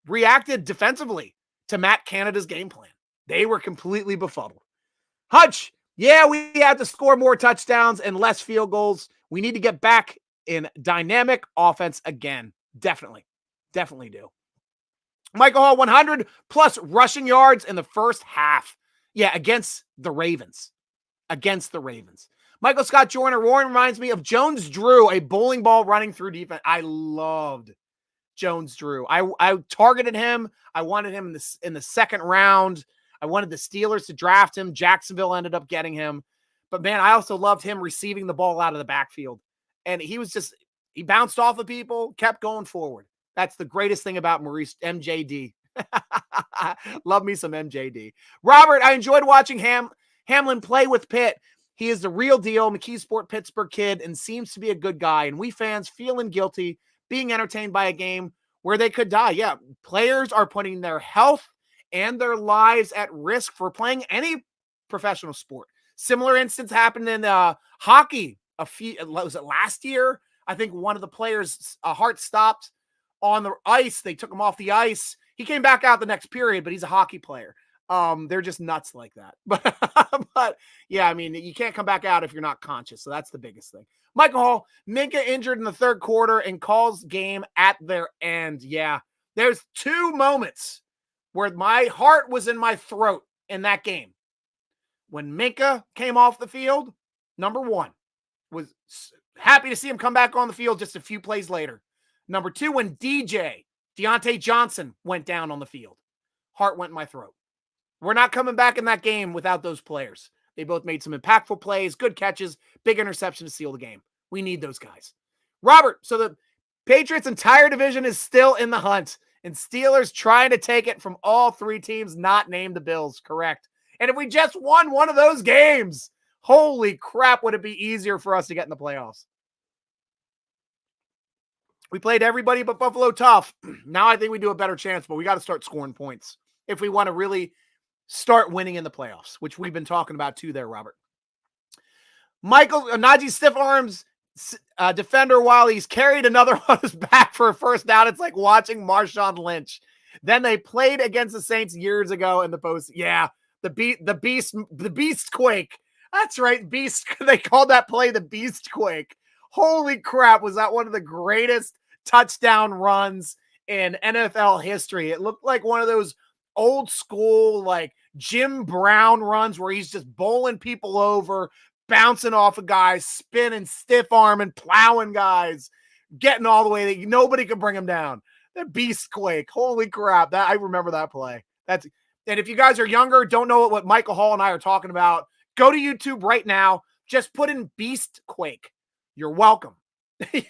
S1: reacted defensively to Matt Canada's game plan. They were completely befuddled. Hutch, yeah, we have to score more touchdowns and less field goals. We need to get back in dynamic offense again. Definitely do. Michael Hall, 100 plus rushing yards in the first half. Yeah, against the Ravens. Michael Scott Joyner, Warren reminds me of Jones Drew, a bowling ball running through defense. I loved Jones Drew. I targeted him. I wanted him in the second round. I wanted the Steelers to draft him. Jacksonville ended up getting him. But man, I also loved him receiving the ball out of the backfield. And he bounced off of people, kept going forward. That's the greatest thing about Maurice MJD. Love me some MJD. Robert, I enjoyed watching Hamlin play with Pitt. He is the real deal, McKeesport, Pittsburgh kid, and seems to be a good guy. And we fans feeling guilty being entertained by a game where they could die. Yeah, players are putting their health and their lives at risk for playing any professional sport. Similar instance happened in hockey. Was it last year? I think one of the players' heart stopped on the ice. They took him off the ice. He came back out the next period, but he's a hockey player. They're just nuts like that. But yeah, I mean, you can't come back out if you're not conscious. So that's the biggest thing. Michael Hall, Minka injured in the third quarter and calls game at their end. Yeah, there's two moments where my heart was in my throat in that game. When Minka came off the field, number one, was happy to see him come back on the field just a few plays later. Number two, when Deontay Johnson went down on the field, heart went in my throat. We're not coming back in that game without those players. They both made some impactful plays, good catches, big interception to seal the game. We need those guys. Robert, so the Patriots' entire division is still in the hunt, and Steelers trying to take it from all three teams not named the Bills, correct? And if we just won one of those games, holy crap, would it be easier for us to get in the playoffs? We played everybody but Buffalo tough. Now I think we do a better chance, but we got to start scoring points if we want to really start winning in the playoffs, which we've been talking about too there, Robert. Michael, Najee stiff arms defender while he's carried another on his back for a first down. It's like watching Marshawn Lynch. Then they played against the Saints years ago in the post. Yeah, the beast quake. That's right. Beast. They called that play the Beast Quake. Holy crap. Was that one of the greatest touchdown runs in NFL history? It looked like one of those old school, like Jim Brown runs where he's just bowling people over, bouncing off of guys, spinning, stiff arming, plowing guys, getting all the way that nobody could bring him down. The Beast Quake. Holy crap. That I remember that play. And if you guys are younger, don't know what Michael Hall and I are talking about, go to YouTube right now. Just put in Beast Quake. You're welcome.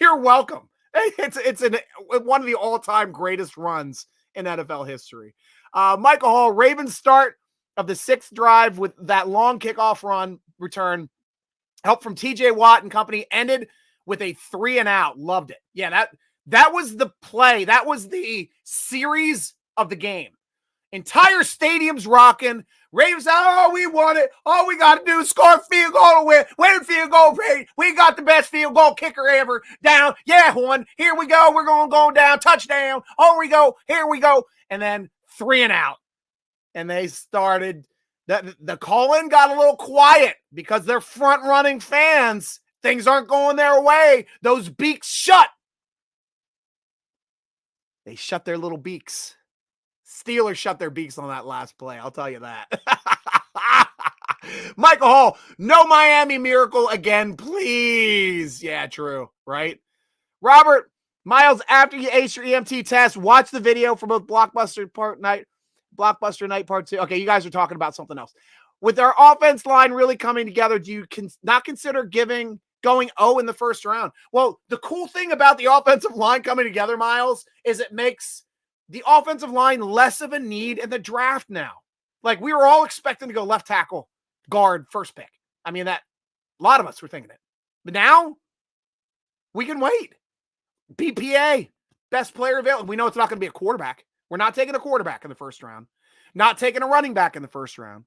S1: You're welcome. It's one of the all-time greatest runs in NFL history. Michael Hall, Ravens start of the 6th drive with that long kickoff run return. Help from TJ Watt and company ended with a 3-and-out. Loved it. Yeah, that was the play. That was the series of the game. Entire stadium's rocking. Ravens, oh, we won it. All we got to do is score a field goal to win. Win field goal. We got the best field goal kicker ever. Down. Yeah, one. Here we go. We're going to go down. Touchdown. Oh, we go. Here we go. And then 3-and-out. And they started. The call-in got a little quiet because they're front-running fans. Things aren't going their way. Those beaks shut. They shut their little beaks. Steelers shut their beaks on that last play. I'll tell you that. Michael Hall, no Miami Miracle again, please. Yeah, true, right? Robert, Miles, after you ace your EMT test, watch the video for both Blockbuster Night Part 2. Okay, you guys are talking about something else. With our offense line really coming together, do you not consider going 0 in the first round? Well, the cool thing about the offensive line coming together, Miles, is it makes the offensive line less of a need in the draft now. Like, we were all expecting to go left tackle, guard, first pick. I mean, a lot of us were thinking it. But now, we can wait. BPA, best player available. We know it's not going to be a quarterback. We're not taking a quarterback in the first round. Not taking a running back in the first round.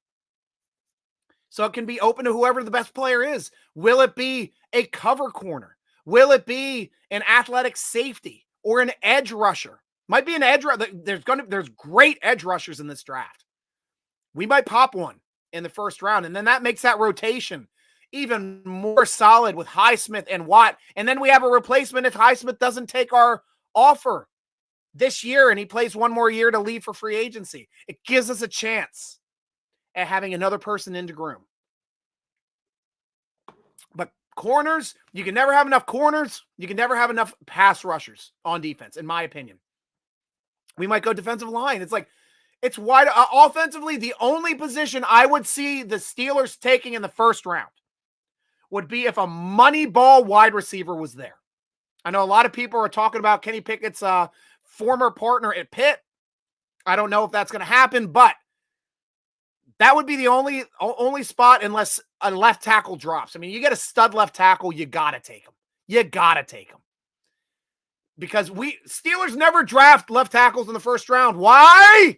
S1: So it can be open to whoever the best player is. Will it be a cover corner? Will it be an athletic safety or an edge rusher? Might be an edge. There's great edge rushers in this draft. We might pop one in the first round, and then that makes that rotation even more solid with Highsmith and Watt. And then we have a replacement if Highsmith doesn't take our offer this year and he plays one more year to leave for free agency. It gives us a chance at having another person in to groom. But corners, you can never have enough corners. You can never have enough pass rushers on defense, in my opinion. We might go defensive line. It's wide. Offensively, the only position I would see the Steelers taking in the first round would be if a money ball wide receiver was there. I know a lot of people are talking about Kenny Pickett's former partner at Pitt. I don't know if that's going to happen, but that would be the only spot unless a left tackle drops. I mean, you get a stud left tackle, you got to take him. You got to take him. Because Steelers never draft left tackles in the first round. Why?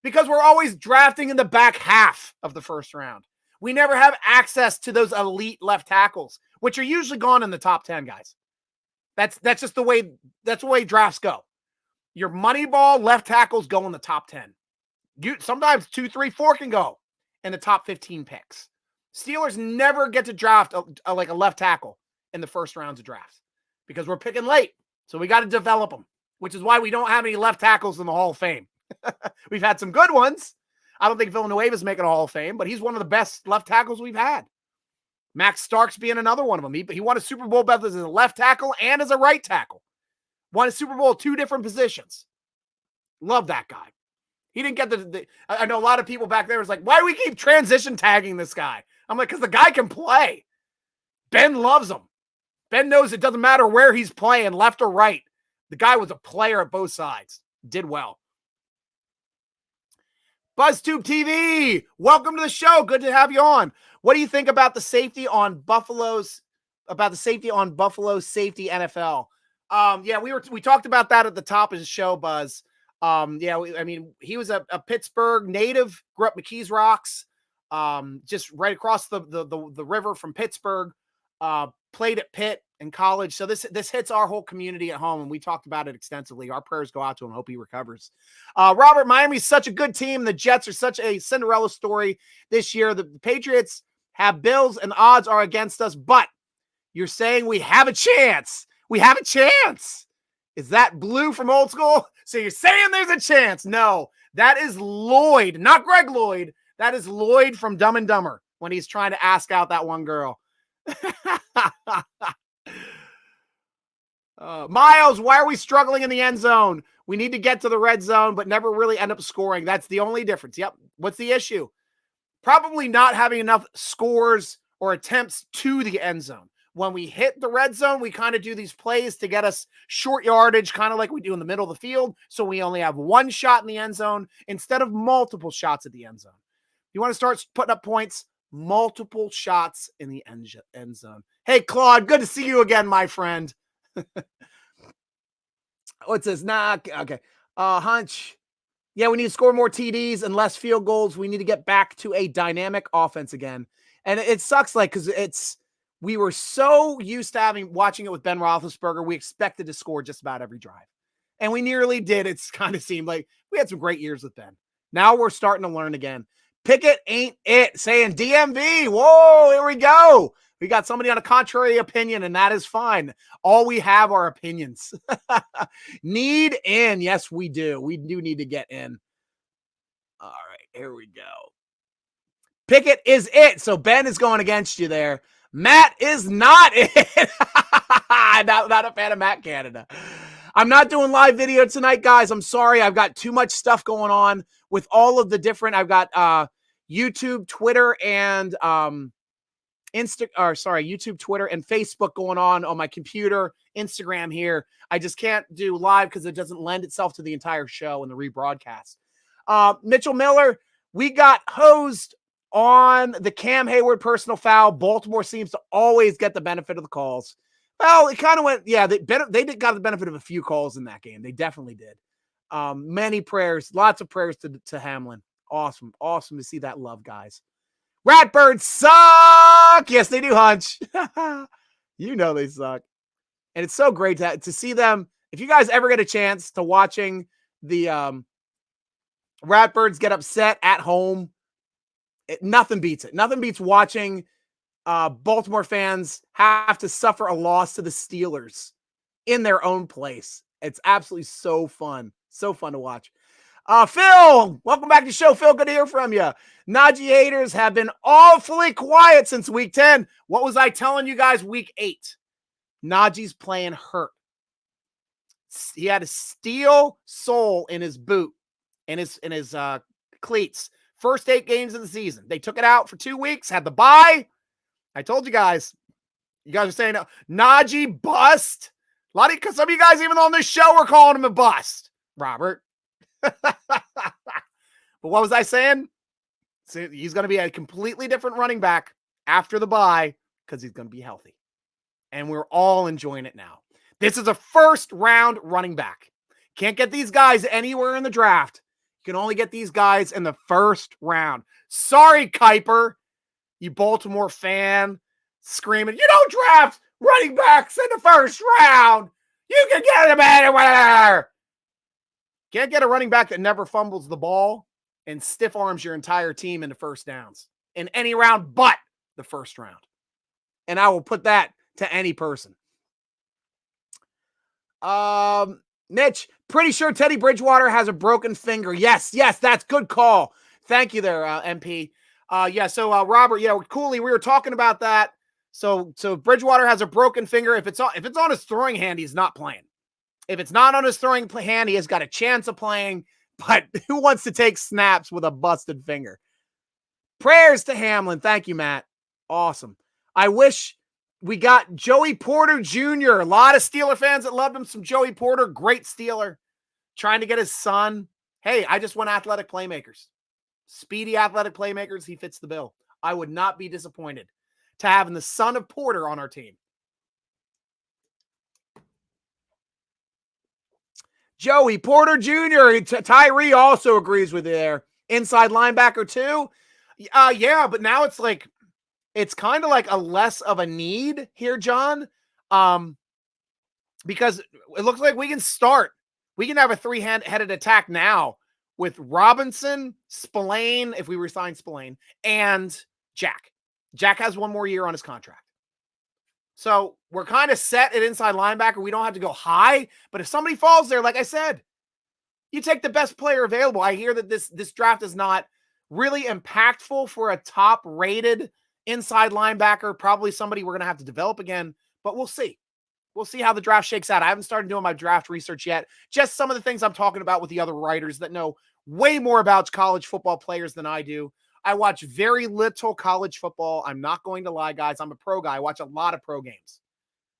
S1: Because we're always drafting in the back half of the first round. We never have access to those elite left tackles, which are usually gone in the top 10, guys. That's just the way drafts go. Your money ball left tackles go in the top 10. Sometimes 2, 3, 4 can go in the top 15 picks. Steelers never get to draft like a left tackle in the first rounds of drafts because we're picking late. So we got to develop them, which is why we don't have any left tackles in the Hall of Fame. We've had some good ones. I don't think Villanueva's making a Hall of Fame, but he's one of the best left tackles we've had. Max Starks being another one of them. He won a Super Bowl both as a left tackle and as a right tackle. Won a Super Bowl 2 different positions. Love that guy. He didn't get I know a lot of people back there was like, why do we keep transition tagging this guy? I'm like, because the guy can play. Ben loves him. Ben knows it doesn't matter where he's playing, left or right. The guy was a player at both sides. Did well. BuzzTube TV, welcome to the show. Good to have you on. What do you think about the safety on Buffalo's safety NFL? Yeah, we talked about that at the top of the show, Buzz. He was a Pittsburgh native, grew up McKees Rocks, just right across the river from Pittsburgh, played at Pitt in college. So this hits our whole community at home, and we talked about it extensively. Our prayers go out to him. Hope he recovers. Robert, Miami's such a good team. The Jets are such a Cinderella story this year. The Patriots have Bills and the odds are against us, but you're saying we have a chance. We have a chance. Is that Blue from Old School? So you're saying there's a chance. No, that is Lloyd, not Greg Lloyd. That is Lloyd from Dumb and Dumber when he's trying to ask out that one girl. Miles, why are we struggling in the end zone? We need to get to the red zone, but never really end up scoring. That's the only difference. Yep. What's the issue? Probably not having enough scores or attempts to the end zone. When we hit the red zone, we kind of do these plays to get us short yardage, kind of like we do in the middle of the field. So we only have one shot in the end zone instead of multiple shots at the end zone. You want to start putting up points, multiple shots in the end zone. Hey, Claude, good to see you again, my friend. What's this? Nah, okay. Hunch. Yeah, we need to score more TDs and less field goals. We need to get back to a dynamic offense again. And it sucks, like, because we were so used to watching it with Ben Roethlisberger, we expected to score just about every drive. And we nearly did. It's kind of seemed like we had some great years with Ben. Now we're starting to learn again. Pickett ain't it. Saying DMV. Whoa, here we go. We got somebody on a contrary opinion, and that is fine. All we have are opinions. Need in. Yes, we do. We do need to get in. All right, here we go. Pickett is it. So Ben is going against you there. Matt is not it. not a fan of Matt Canada. I'm not doing live video tonight, guys. I'm sorry. I've got too much stuff going on with all of the different. I've got YouTube, Twitter, and YouTube, Twitter, and Facebook going on my computer, Instagram here. I just can't do live because it doesn't lend itself to the entire show and the rebroadcast. Mitchell Miller, we got hosed on the Cam Hayward personal foul. Baltimore seems to always get the benefit of the calls. Well, it kind of went, yeah, they got the benefit of a few calls in that game. They definitely did. Many prayers, lots of prayers to Hamlin. Awesome to see that love, guys. Ratbirds suck. Yes, they do, Hunch. You know they suck. And it's so great to see them. If you guys ever get a chance to watching the Ratbirds get upset at home, nothing beats it. Nothing beats watching Baltimore fans have to suffer a loss to the Steelers in their own place. It's absolutely so fun. So fun to watch. Phil, welcome back to the show. Phil, good to hear from you. Najee haters have been awfully quiet since week 10. What was I telling you guys week 8? Najee's playing hurt. He had a steel sole in his boot, in his cleats. First 8 games of the season. They took it out for 2 weeks, had the bye. I told you guys. You guys are saying, Najee bust. Because some of you guys, even on this show, were calling him a bust. Robert. But what was I saying? So he's going to be a completely different running back after the bye because he's going to be healthy. And we're all enjoying it now. This is a first-round running back. Can't get these guys anywhere in the draft. You can only get these guys in the first round. Sorry, Kuiper, you Baltimore fan, screaming, you don't draft running backs in the first round. You can get them anywhere. Can't get a running back that never fumbles the ball and stiff arms your entire team into first downs in any round but the first round. And I will put that to any person. Mitch, pretty sure Teddy Bridgewater has a broken finger. Yes, that's good call. Thank you there, MP. Robert, Cooley, we were talking about that. So Bridgewater has a broken finger. If it's on his throwing hand, he's not playing. If it's not on his throwing hand, he has got a chance of playing, but who wants to take snaps with a busted finger? Prayers to Hamlin. Thank you, Matt. Awesome. I wish we got Joey Porter Jr. A lot of Steeler fans that loved him. Some Joey Porter, great Steeler, trying to get his son. Hey, I just want athletic playmakers. Speedy athletic playmakers. He fits the bill. I would not be disappointed to having the son of Porter on our team. Joey Porter Jr. Tyree also agrees with you there. Inside linebacker too. Yeah, but now it's like, it's kind of like a less of a need here, John. Because it looks like we can start. We can have a 3-headed attack now with Robinson, Spillane, if we resign Spillane, and Jack. Jack has one more year on his contract. So we're kind of set at inside linebacker. We don't have to go high, but if somebody falls there, like I said, you take the best player available. I hear that this draft is not really impactful for a top-rated inside linebacker, probably somebody we're going to have to develop again, but we'll see. We'll see how the draft shakes out. I haven't started doing my draft research yet. Just some of the things I'm talking about with the other writers that know way more about college football players than I do. I watch very little college football. I'm not going to lie, guys. I'm a pro guy. I watch a lot of pro games.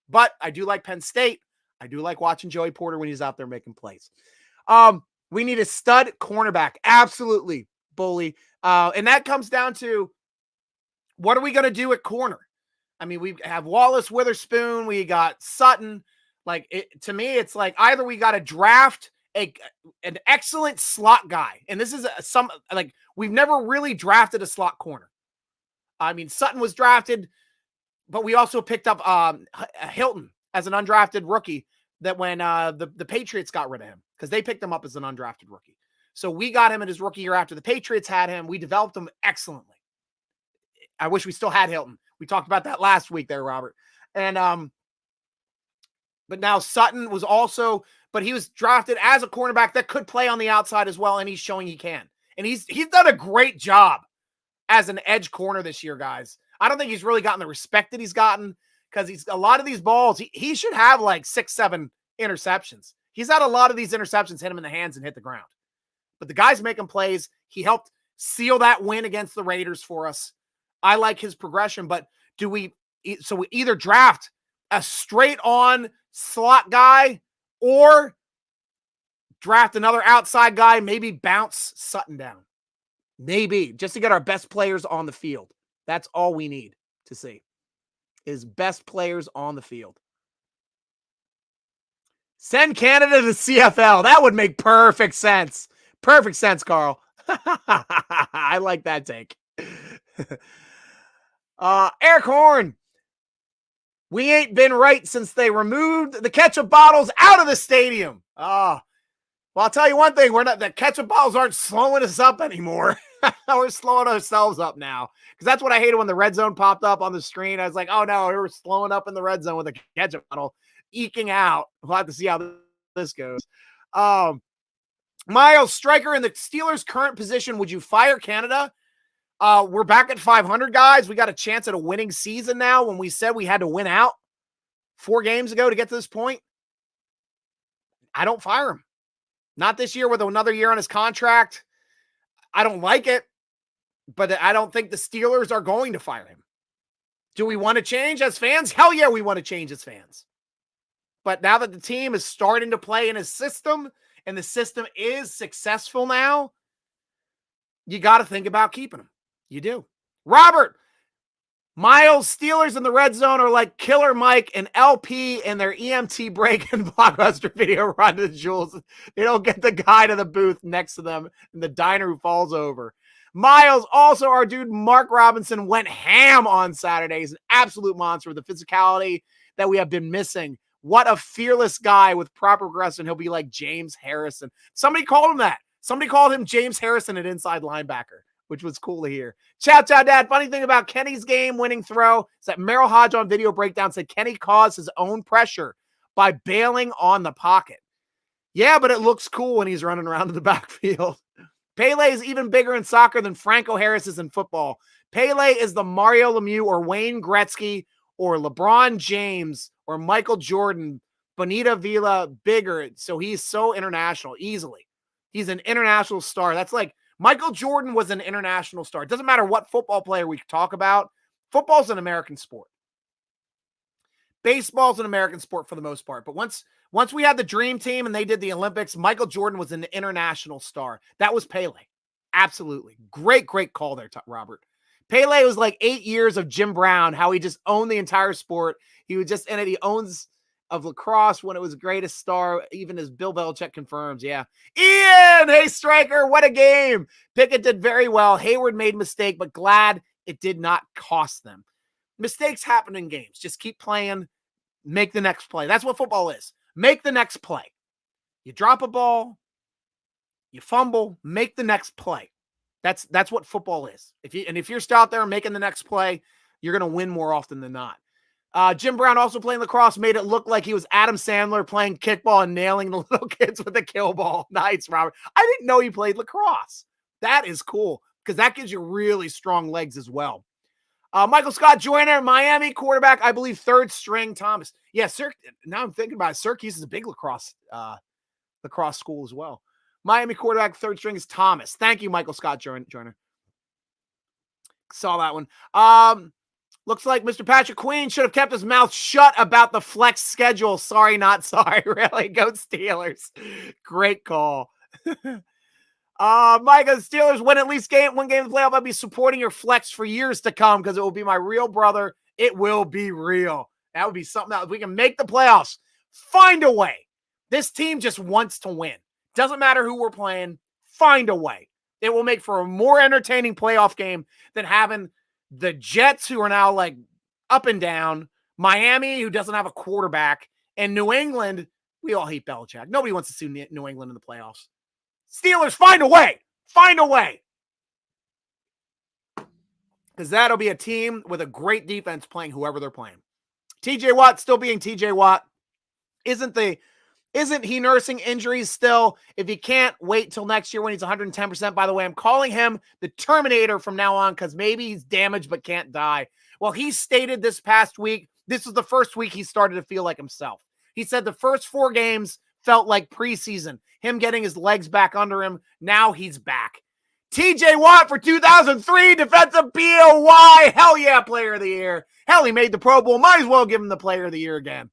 S1: But I do like Penn State. I do like watching Joey Porter when he's out there making plays. We need a stud cornerback. Absolutely, Bully. And that comes down to, what are we going to do at corner? I mean, we have Wallace, Witherspoon. We got Sutton. To me, it's like either we got to draft an excellent slot guy. And this is we've never really drafted a slot corner. I mean, Sutton was drafted, but we also picked up Hilton as an undrafted rookie that when the Patriots got rid of him, because they picked him up as an undrafted rookie. So we got him in his rookie year after the Patriots had him. We developed him excellently. I wish we still had Hilton. We talked about that last week there, Robert. And but now Sutton was also, but he was drafted as a cornerback that could play on the outside as well, and he's showing he can. And he's done a great job as an edge corner this year, guys. I don't think he's really gotten the respect that he's gotten, because a lot of these balls, he should have like 6-7 interceptions. He's had a lot of these interceptions hit him in the hands and hit the ground. But the guy's making plays. He helped seal that win against the Raiders for us. I like his progression, but we either draft a straight on slot guy or draft another outside guy, maybe bounce Sutton down. Maybe just to get our best players on the field. That's all we need to see, is best players on the field. Send Canada to CFL. That would make perfect sense. Perfect sense, Carl. I like that take. Eric Horn. We ain't been right since they removed the ketchup bottles out of the stadium. Well, I'll tell you one thing. The ketchup bottles aren't slowing us up anymore. We're slowing ourselves up now. Because that's what I hated when the red zone popped up on the screen. I was like, oh no, we were slowing up in the red zone with a ketchup bottle eking out. We'll have to see how this goes. Miles, Stryker, in the Steelers' current position, would you fire Canada? We're back at 500, guys. We got a chance at a winning season now when we said we had to win out 4 games ago to get to this point. I don't fire him. Not this year with another year on his contract. I don't like it, but I don't think the Steelers are going to fire him. Do we want to change as fans? Hell yeah, we want to change as fans. But now that the team is starting to play in his system and the system is successful now, you got to think about keeping him. You do. Robert, Miles, Steelers in the red zone are like Killer Mike and LP in their EMT break and blockbuster video run to the Jules. They don't get the guy to the booth next to them in the diner who falls over. Miles, also our dude Mark Robinson, went ham on Saturday. He's an absolute monster with the physicality that we have been missing. What a fearless guy with proper progression. He'll be like James Harrison. Somebody called him that. Somebody called him James Harrison, an inside linebacker, which was cool to hear. Chow, Dad. Funny thing about Kenny's game-winning throw is that Merrill Hodge on video breakdown said Kenny caused his own pressure by bailing on the pocket. Yeah, but it looks cool when he's running around in the backfield. Pele is even bigger in soccer than Franco Harris is in football. Pele is the Mario Lemieux or Wayne Gretzky or LeBron James or Michael Jordan, Bonita Villa, bigger. So he's so international easily. He's an international star. That's like Michael Jordan was an international star. It doesn't matter what football player we talk about. Football's an American sport. Baseball's an American sport for the most part. But once we had the dream team and they did the Olympics, Michael Jordan was an international star. That was Pele. Absolutely. Great call there, Robert. Pele was like 8 years of Jim Brown, how he just owned the entire sport. He was just in it. He owns of lacrosse when it was the greatest star, even as Bill Belichick confirms. Yeah. Ian, hey, Stryker, what a game. Pickett did very well. Hayward made a mistake, but glad it did not cost them. Mistakes happen in games. Just keep playing. Make the next play. That's what football is. Make the next play. You drop a ball, you fumble, make the next play. That's what football is. If you're still out there making the next play, you're going to win more often than not. Jim Brown, also playing lacrosse, made it look like he was Adam Sandler playing kickball and nailing the little kids with the kill ball. Nice, Robert. I didn't know he played lacrosse. That is cool because that gives you really strong legs as well. Michael Scott Joyner, Miami quarterback, I believe third string. Thomas. Yeah, Sir. Now I'm thinking about it. Syracuse is a big lacrosse school as well. Miami quarterback, third string is Thomas. Thank you, Michael Scott Joyner. Saw that one. Looks like Mr. Patrick Queen should have kept his mouth shut about the flex schedule. Sorry, not sorry. Really, go Steelers. Great call. Micah, Steelers win at least one game in the playoff. I'll be supporting your flex for years to come because it will be my real brother. It will be real. That would be something else. If we can make the playoffs, find a way. This team just wants to win. Doesn't matter who we're playing. Find a way. It will make for a more entertaining playoff game than having the Jets, who are now like up and down, Miami, who doesn't have a quarterback, and New England. We all hate Belichick. Nobody wants to see New England in the playoffs. Steelers, find a way. Find a way. Because that'll be a team with a great defense playing whoever they're playing. TJ Watt still being TJ Watt. Isn't he nursing injuries still? If he can't wait till next year when he's 110%, by the way, I'm calling him the Terminator from now on because maybe he's damaged but can't die. Well, he stated this past week, this was the first week he started to feel like himself. He said the first 4 games felt like preseason, him getting his legs back under him. Now he's back. TJ Watt for 2003 Defensive BOY. Hell yeah, Player of the Year. Hell, he made the Pro Bowl. Might as well give him the Player of the Year again.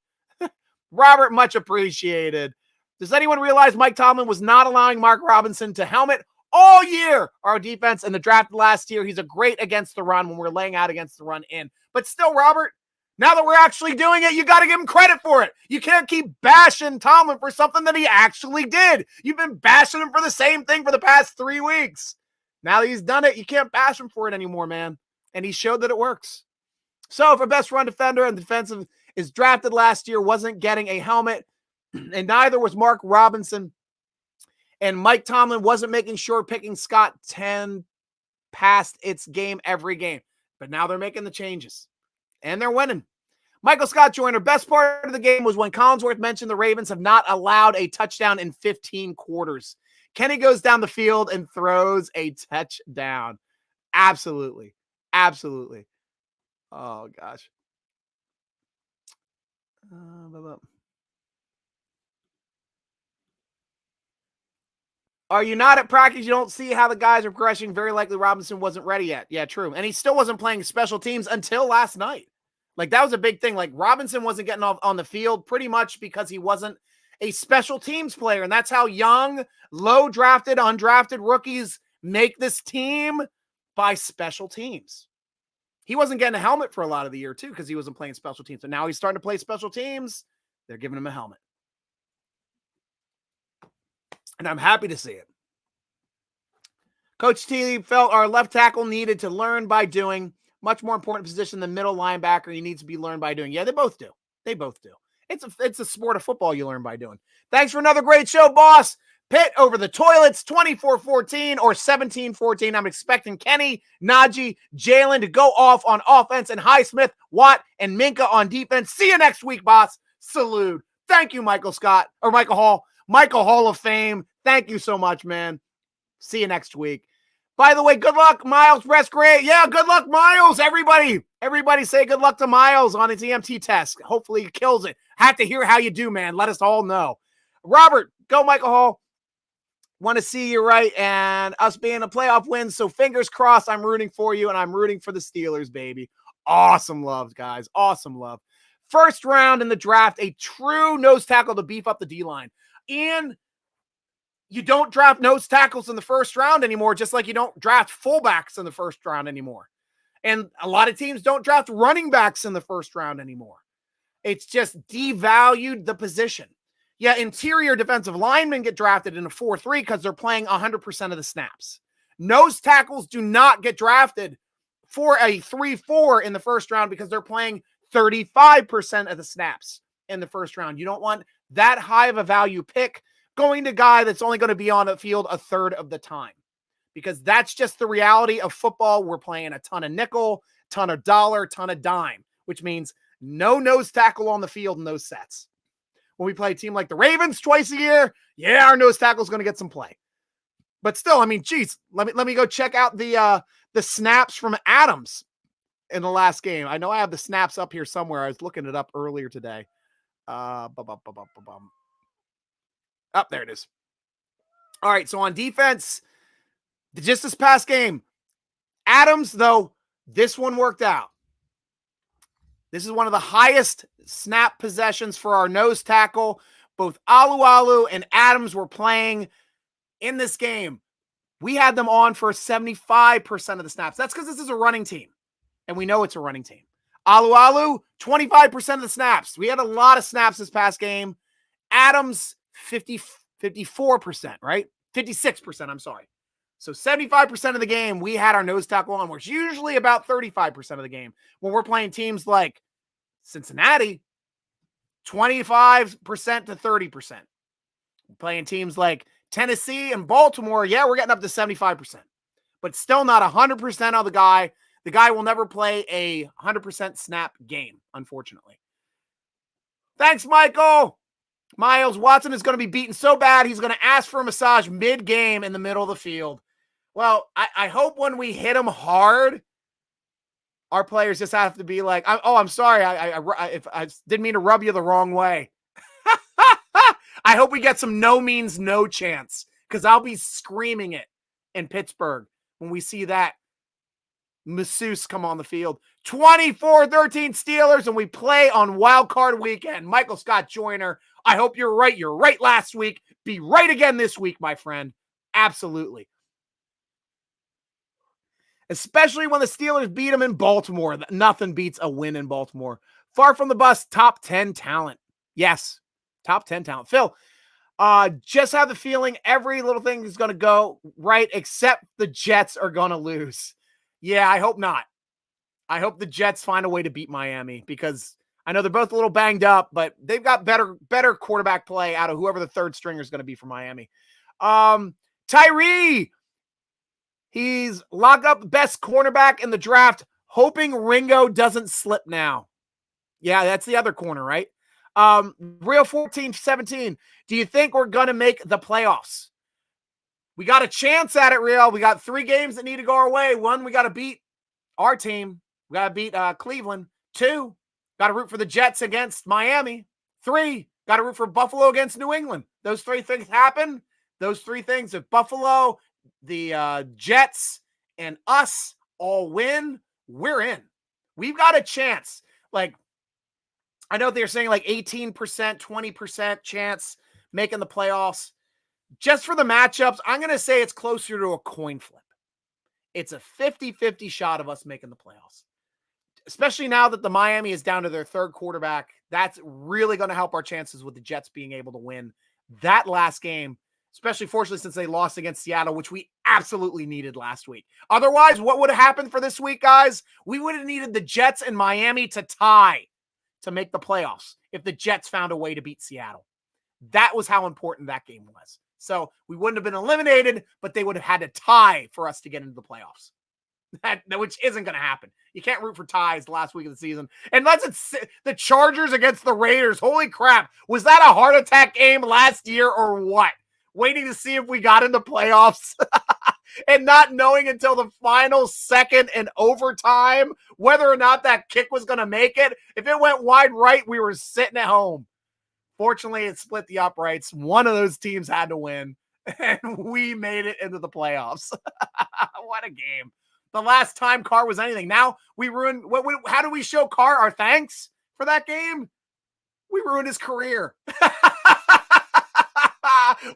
S1: Robert, much appreciated. Does anyone realize Mike Tomlin was not allowing Mark Robinson to helmet all year? Our defense in the draft last year, he's a great against the run when we're laying out against the run in. But still, Robert, now that we're actually doing it, you got to give him credit for it. You can't keep bashing Tomlin for something that he actually did. You've been bashing him for the same thing for the past 3 weeks. Now that he's done it, you can't bash him for it anymore, man. And he showed that it works. So for best run defender and defensive is drafted last year, wasn't getting a helmet, and neither was Mark Robinson. And Mike Tomlin wasn't making sure picking Scott 10 past its game every game. But now they're making the changes, and they're winning. Michael Scott Joyner, best part of the game was when Collinsworth mentioned the Ravens have not allowed a touchdown in 15 quarters. Kenny goes down the field and throws a touchdown. Absolutely. Absolutely. Oh, gosh. Are you not at practice? You don't see how the guys are progressing. Very likely Robinson wasn't ready yet. Yeah, true. And he still wasn't playing special teams until last night. Like, that was a big thing. Like, Robinson wasn't getting off on the field pretty much because he wasn't a special teams player. And that's how young, low drafted, undrafted rookies make this team, by special teams. He wasn't getting a helmet for a lot of the year, too, because he wasn't playing special teams. But now he's starting to play special teams. They're giving him a helmet. And I'm happy to see it. Coach T felt our left tackle needed to learn by doing. Much more important position than middle linebacker. He needs to be learned by doing. Yeah, they both do. They both do. It's a sport of football you learn by doing. Thanks for another great show, boss. Pitt over the toilets, 24-14 or 17-14. I'm expecting Kenny, Najee, Jalen to go off on offense and Highsmith, Watt, and Minka on defense. See you next week, boss. Salute. Thank you, Michael Scott, or Michael Hall. Michael Hall of Fame. Thank you so much, man. See you next week. By the way, good luck, Miles. Rest great. Yeah, good luck, Miles. Everybody say good luck to Miles on his EMT test. Hopefully he kills it. Have to hear how you do, man. Let us all know. Robert, go, Michael Hall. Want to see you right and us being a playoff win. So fingers crossed, I'm rooting for you, and I'm rooting for the Steelers, baby. Awesome love, guys. Awesome love. First round in the draft, a true nose tackle to beef up the D-line. And you don't draft nose tackles in the first round anymore, just like you don't draft fullbacks in the first round anymore. And a lot of teams don't draft running backs in the first round anymore. It's just devalued the position. Yeah, interior defensive linemen get drafted in a 4-3 because they're playing 100% of the snaps. Nose tackles do not get drafted for a 3-4 in the first round because they're playing 35% of the snaps in the first round. You don't want that high of a value pick going to a guy that's only going to be on the field a third of the time, because that's just the reality of football. We're playing a ton of nickel, ton of dollar, ton of dime, which means no nose tackle on the field in those sets. When we play a team like the Ravens twice a year, yeah, our nose tackle is going to get some play. But still, I mean, geez, let me go check out the snaps from Adams in the last game. I know I have the snaps up here somewhere. I was looking it up earlier today. Up there it is. All right, so on defense, just this past game, Adams, though, this one worked out. This is one of the highest snap possessions for our nose tackle. Both Alualu and Adams were playing in this game. We had them on for 75% of the snaps. That's because this is a running team, and we know it's a running team. Alualu, 25% of the snaps. We had a lot of snaps this past game. Adams, 54%, right? 56%, I'm sorry. So 75% of the game, we had our nose tackle on, which is usually about 35% of the game. When we're playing teams like Cincinnati, 25% to 30%. Playing teams like Tennessee and Baltimore, yeah, we're getting up to 75%. But still not 100% of the guy. The guy will never play a 100% snap game, unfortunately. Thanks, Michael. Miles Watson is going to be beaten so bad, he's going to ask for a massage mid-game in the middle of the field. Well, I hope when we hit him hard, our players just have to be like, I'm sorry, I didn't mean to rub you the wrong way. I hope we get some no means no chance, because I'll be screaming it in Pittsburgh when we see that masseuse come on the field. 24-13 Steelers, and we play on Wild Card Weekend. Michael Scott Joyner, I hope you're right. You're right last week. Be right again this week, my friend. Absolutely. Especially when the Steelers beat them in Baltimore. Nothing beats a win in Baltimore. Far from the bus, top 10 talent. Yes, top 10 talent. Phil, just have the feeling every little thing is going to go right, except the Jets are going to lose. Yeah, I hope not. I hope the Jets find a way to beat Miami, because I know they're both a little banged up, but they've got better quarterback play out of whoever the third stringer is going to be for Miami. Tyree, he's locked up best cornerback in the draft, hoping Ringo doesn't slip now. Yeah, that's the other corner, right? Real 14-17. Do you think we're going to make the playoffs? We got a chance at it, Real. We got 3 games that need to go our way. 1, we got to beat our team. We got to beat Cleveland. 2, got to root for the Jets against Miami. 3, got to root for Buffalo against New England. Those 3 things happen. Those 3 things, if Buffalo, the Jets, and us all win, we're in. We've got a chance. Like, I know they're saying like 18%, 20% chance making the playoffs. Just for the matchups, I'm going to say it's closer to a coin flip. It's a 50-50 shot of us making the playoffs. Especially now that the Miami is down to their third quarterback. That's really going to help our chances with the Jets being able to win that last game. Especially, fortunately, since they lost against Seattle, which we absolutely needed last week. Otherwise, what would have happened for this week, guys? We would have needed the Jets and Miami to tie to make the playoffs if the Jets found a way to beat Seattle. That was how important that game was. So we wouldn't have been eliminated, but they would have had to tie for us to get into the playoffs. Which isn't going to happen. You can't root for ties the last week of the season. Unless it's the Chargers against the Raiders. Holy crap. Was that a heart attack game last year or what? Waiting to see if we got in the playoffs and not knowing until the final second and overtime whether or not that kick was going to make it. If it went wide right, we were sitting at home. Fortunately, it split the uprights. One of those teams had to win, and we made it into the playoffs. What a game. The last time Carr was anything. Now we ruined. How do we show Carr our thanks for that game? We ruined his career.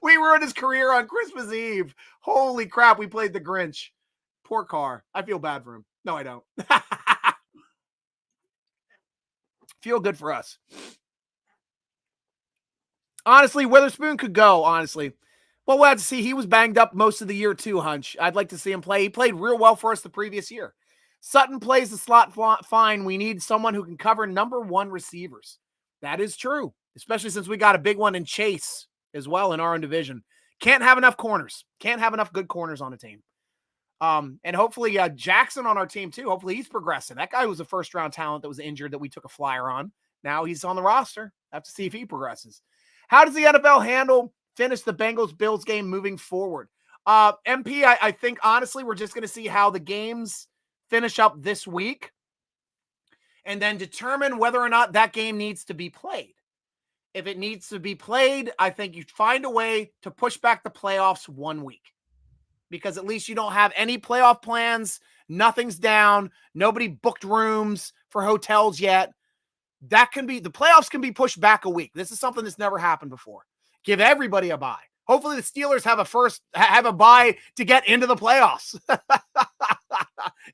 S1: We ruined his career on Christmas Eve. Holy crap, we played the Grinch. Poor Carr. I feel bad for him. No, I don't. Feel good for us. Honestly, Witherspoon could go, honestly. Well, we'll have to see. He was banged up most of the year too, Hunch. I'd like to see him play. He played real well for us the previous year. Sutton plays the slot fine. We need someone who can cover number 1 receivers. That is true, especially since we got a big one in Chase as well in our own division. Can't have enough corners. Can't have enough good corners on a team. And hopefully Jackson on our team too. Hopefully he's progressing. That guy was a first-round talent that was injured that we took a flyer on. Now he's on the roster. Have to see if he progresses. How does the NFL finish the Bengals-Bills game moving forward? MP, I think, honestly, we're just going to see how the games finish up this week and then determine whether or not that game needs to be played. If it needs to be played, I think you find a way to push back the playoffs 1 week, because at least you don't have any playoff plans. Nothing's down. Nobody booked rooms for hotels yet. The playoffs can be pushed back a week. This is something that's never happened before. Give everybody a bye. Hopefully the Steelers have a bye to get into the playoffs.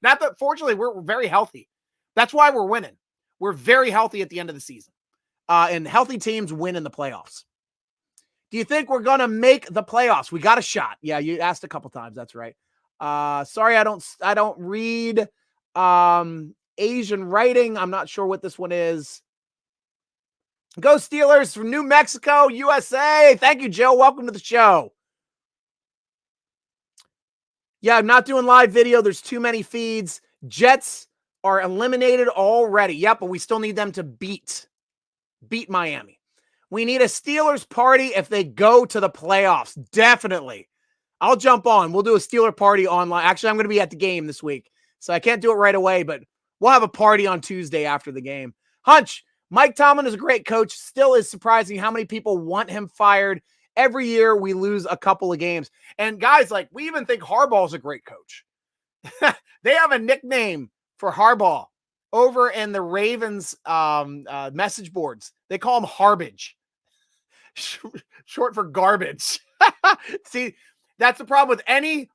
S1: Not that, fortunately, we're very healthy. That's why we're winning. We're very healthy at the end of the season. And healthy teams win in the playoffs. Do you think we're going to make the playoffs? We got a shot. Yeah, you asked a couple times. That's right. Sorry, I don't read Asian writing. I'm not sure what this one is. Go Steelers from New Mexico, USA. Thank you, Joe. Welcome to the show. Yeah, I'm not doing live video. There's too many feeds. Jets are eliminated already. Yep, but we still need them to beat Miami. We need a Steelers party if they go to the playoffs. Definitely. I'll jump on. We'll do a Steeler party online. Actually, I'm going to be at the game this week, so I can't do it right away, but we'll have a party on Tuesday after the game. Hunch, Mike Tomlin is a great coach. Still is surprising how many people want him fired. Every year we lose a couple of games. And guys, we even think Harbaugh's a great coach. They have a nickname for Harbaugh over in the Ravens message boards. They call him Harbage. Short for garbage. See, that's the problem with any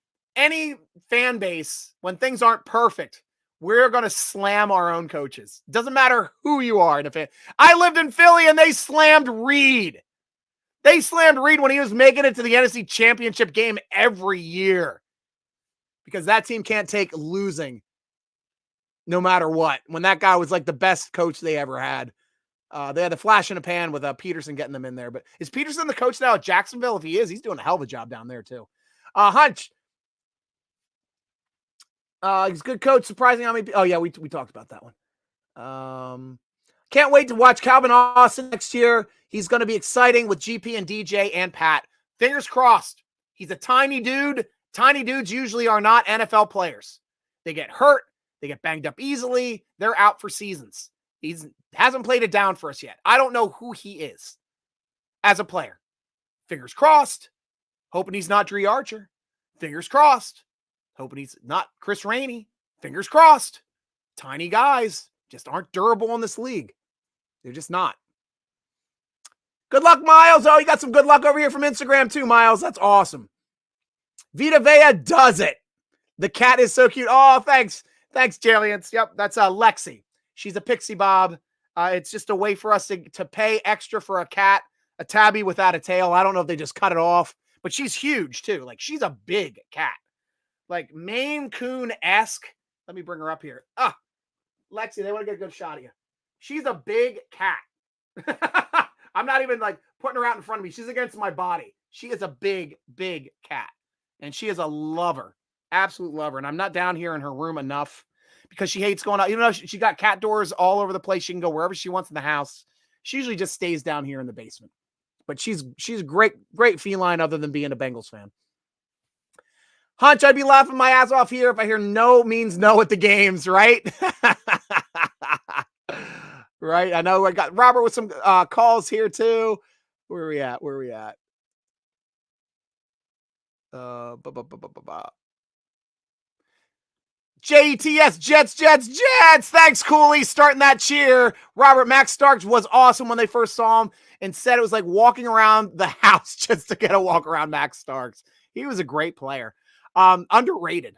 S1: fan base. When things aren't perfect, we're going to slam our own coaches. Doesn't matter who you are in a fan. I lived in Philly and they slammed Reed. They slammed Reed when he was making it to the NFC Championship game every year, because that team can't take losing no matter what. When that guy was the best coach they ever had. They had the flash in a pan with Peterson getting them in there. But is Peterson the coach now at Jacksonville? If he is, he's doing a hell of a job down there too. Hunch. He's a good coach. Surprising how many. Oh yeah, we talked about that one. Can't wait to watch Calvin Austin next year. He's going to be exciting with GP and DJ and Pat. Fingers crossed. He's a tiny dude. Tiny dudes usually are not NFL players. They get hurt. They get banged up easily. They're out for seasons. He hasn't played it down for us yet. I don't know who he is as a player. Fingers crossed. Hoping he's not Dree Archer. Fingers crossed. Hoping he's not Chris Rainey. Fingers crossed. Tiny guys just aren't durable in this league. They're just not. Good luck, Miles. Oh, you got some good luck over here from Instagram too, Miles. That's awesome. Vita Vea does it. The cat is so cute. Oh, thanks. Thanks, Jalians. Yep, that's Lexi. She's a pixie bob. It's just a way for us to pay extra for a cat, a tabby without a tail. I don't know if they just cut it off, but she's huge too. She's a big cat. Maine Coon-esque. Let me bring her up here. Lexi, they want to get a good shot of you. She's a big cat. I'm not even putting her out in front of me. She's against my body. She is a big, big cat. And she is a lover. Absolute lover. And I'm not down here in her room enough because she hates going out. Even though she got cat doors all over the place, she can go wherever she wants in the house. She usually just stays down here in the basement. But she's great feline other than being a Bengals fan. Hunch, I'd be laughing my ass off here if I hear no means no at the games, right? Right? I know I got Robert with some calls here too. Where are we at? JETS, Jets. Thanks, Cooley. Starting that cheer. Robert, Max Starks was awesome when they first saw him and said it was like walking around the house just to get a walk around Max Starks. He was a great player. Underrated,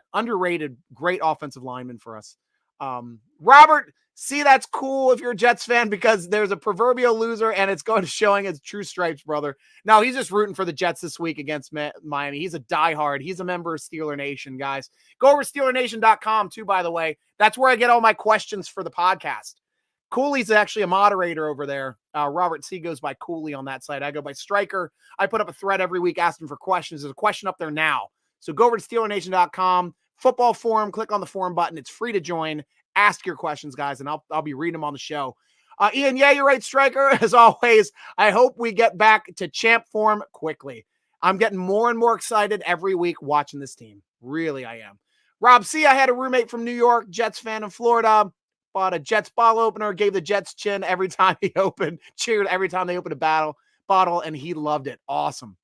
S1: great offensive lineman for us. Robert, see, that's cool if you're a Jets fan because there's a proverbial loser and it's going to showing his true stripes, brother. No, he's just rooting for the Jets this week against Miami. He's a diehard. He's a member of Steeler Nation, guys. Go over to SteelerNation.com too, by the way. That's where I get all my questions for the podcast. Cooley's actually a moderator over there. Robert C goes by Cooley on that site. I go by Stryker. I put up a thread every week asking for questions. There's a question up there now. So go over to SteelerNation.com, Football Forum. Click on the forum button. It's free to join. Ask your questions, guys, and I'll be reading them on the show. Ian, yeah, you're right, Stryker. As always, I hope we get back to champ form quickly. I'm getting more and more excited every week watching this team. Really, I am. Rob C., I had a roommate from New York, Jets fan in Florida, bought a Jets bottle opener, gave the Jets chin every time he opened, cheered every time they opened a bottle, and he loved it. Awesome.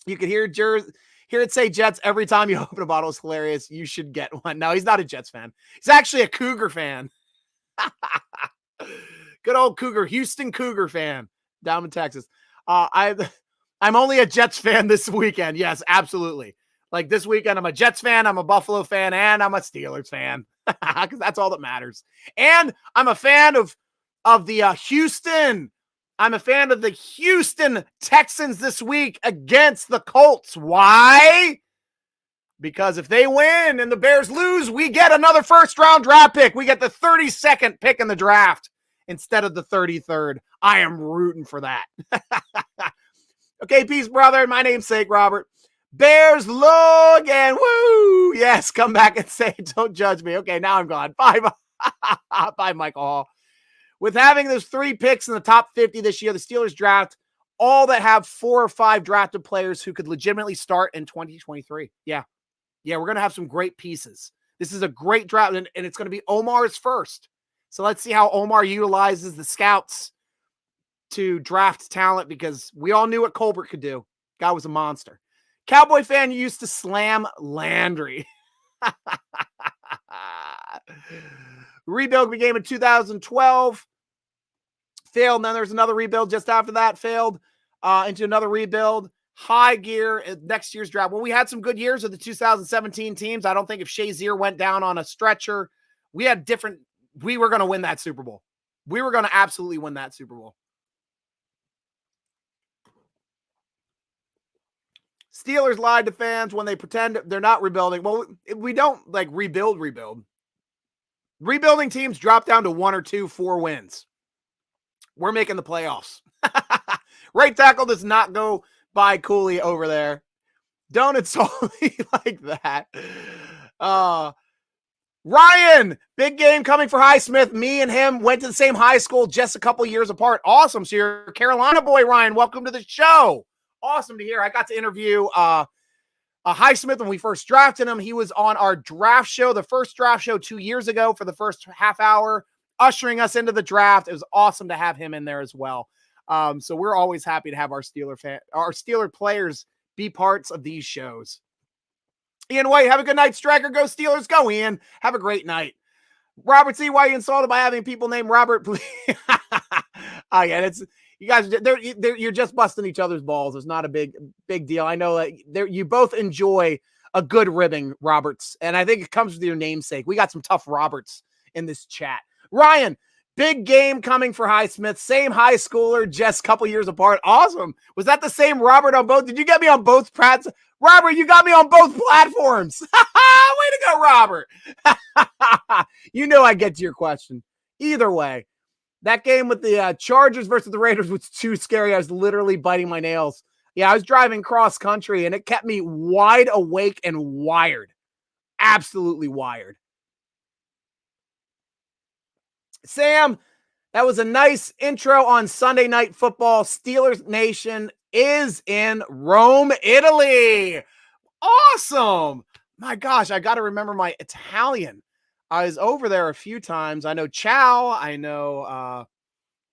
S1: You could hear it say Jets every time you open a bottle. It's hilarious. You should get one. No, he's not a Jets fan. He's actually a Cougar fan. Good old Cougar, Houston Cougar fan down in Texas. I'm only a Jets fan this weekend. Yes, absolutely. Like this weekend, I'm a Jets fan, I'm a Buffalo fan, and I'm a Steelers fan because that's all that matters. And I'm a fan of the Houston. I'm a fan of the Houston Texans this week against the Colts. Why? Because if they win and the Bears lose, we get another first-round draft pick. We get the 32nd pick in the draft instead of the 33rd. I am rooting for that. Okay, peace, brother. My namesake, Robert. Bears Logan. Woo! Yes, come back and say, don't judge me. Okay, now I'm gone. Bye. Bye, Michael Hall. With having those 3 picks in the top 50 this year, the Steelers draft all that have 4 or 5 drafted players who could legitimately start in 2023. Yeah, we're going to have some great pieces. This is a great draft, and it's going to be Omar's first. So let's see how Omar utilizes the scouts to draft talent, because we all knew what Colbert could do. Guy was a monster. Cowboy fan used to slam Landry. Rebuild began in 2012. Failed. And then there's another rebuild just after that. Failed into another rebuild. High gear next year's draft. Well, we had some good years of the 2017 teams. I don't think if Shazier went down on a stretcher, we were going to win that Super Bowl. We were going to absolutely win that Super Bowl. Steelers lied to fans when they pretend they're not rebuilding. Well, we don't like rebuild. Rebuilding teams drop down to 1 or 2, 4 wins. We're making the playoffs. Right tackle does not go by Cooley over there. Don't insult me like that. Ryan, big game coming for Highsmith. Me and him went to the same high school just a couple years apart. Awesome. So you're a Carolina boy, Ryan. Welcome to the show. Awesome to hear. I got to interview Highsmith when we first drafted him. He was on our draft show, the first draft show 2 years ago, for the first half hour, ushering us into the draft. It was awesome to have him in there as well. So we're always happy to have our Steeler players be parts of these shows. Ian White, have a good night, Stryker. Go Steelers. Go, Ian. Have a great night. Robert C., why are you insulted by having people named Robert? Please. Oh, yeah, you guys, you're just busting each other's balls. It's not a big deal. I know that you both enjoy a good ribbing, Roberts, and I think it comes with your namesake. We got some tough Roberts in this chat. Ryan, big game coming for Highsmith. Same high schooler, just a couple years apart. Awesome. Was that the same Robert on both? Did you get me on both prats? Robert, you got me on both platforms. Way to go, Robert. You know I get to your question. Either way. That game with the Chargers versus the Raiders was too scary. I was literally biting my nails. Yeah, I was driving cross country, and it kept me wide awake and wired. Absolutely wired. Sam, that was a nice intro on Sunday Night Football. Steelers Nation is in Rome, Italy. Awesome. My gosh, I got to remember my Italian. I was over there a few times. I know ciao. I know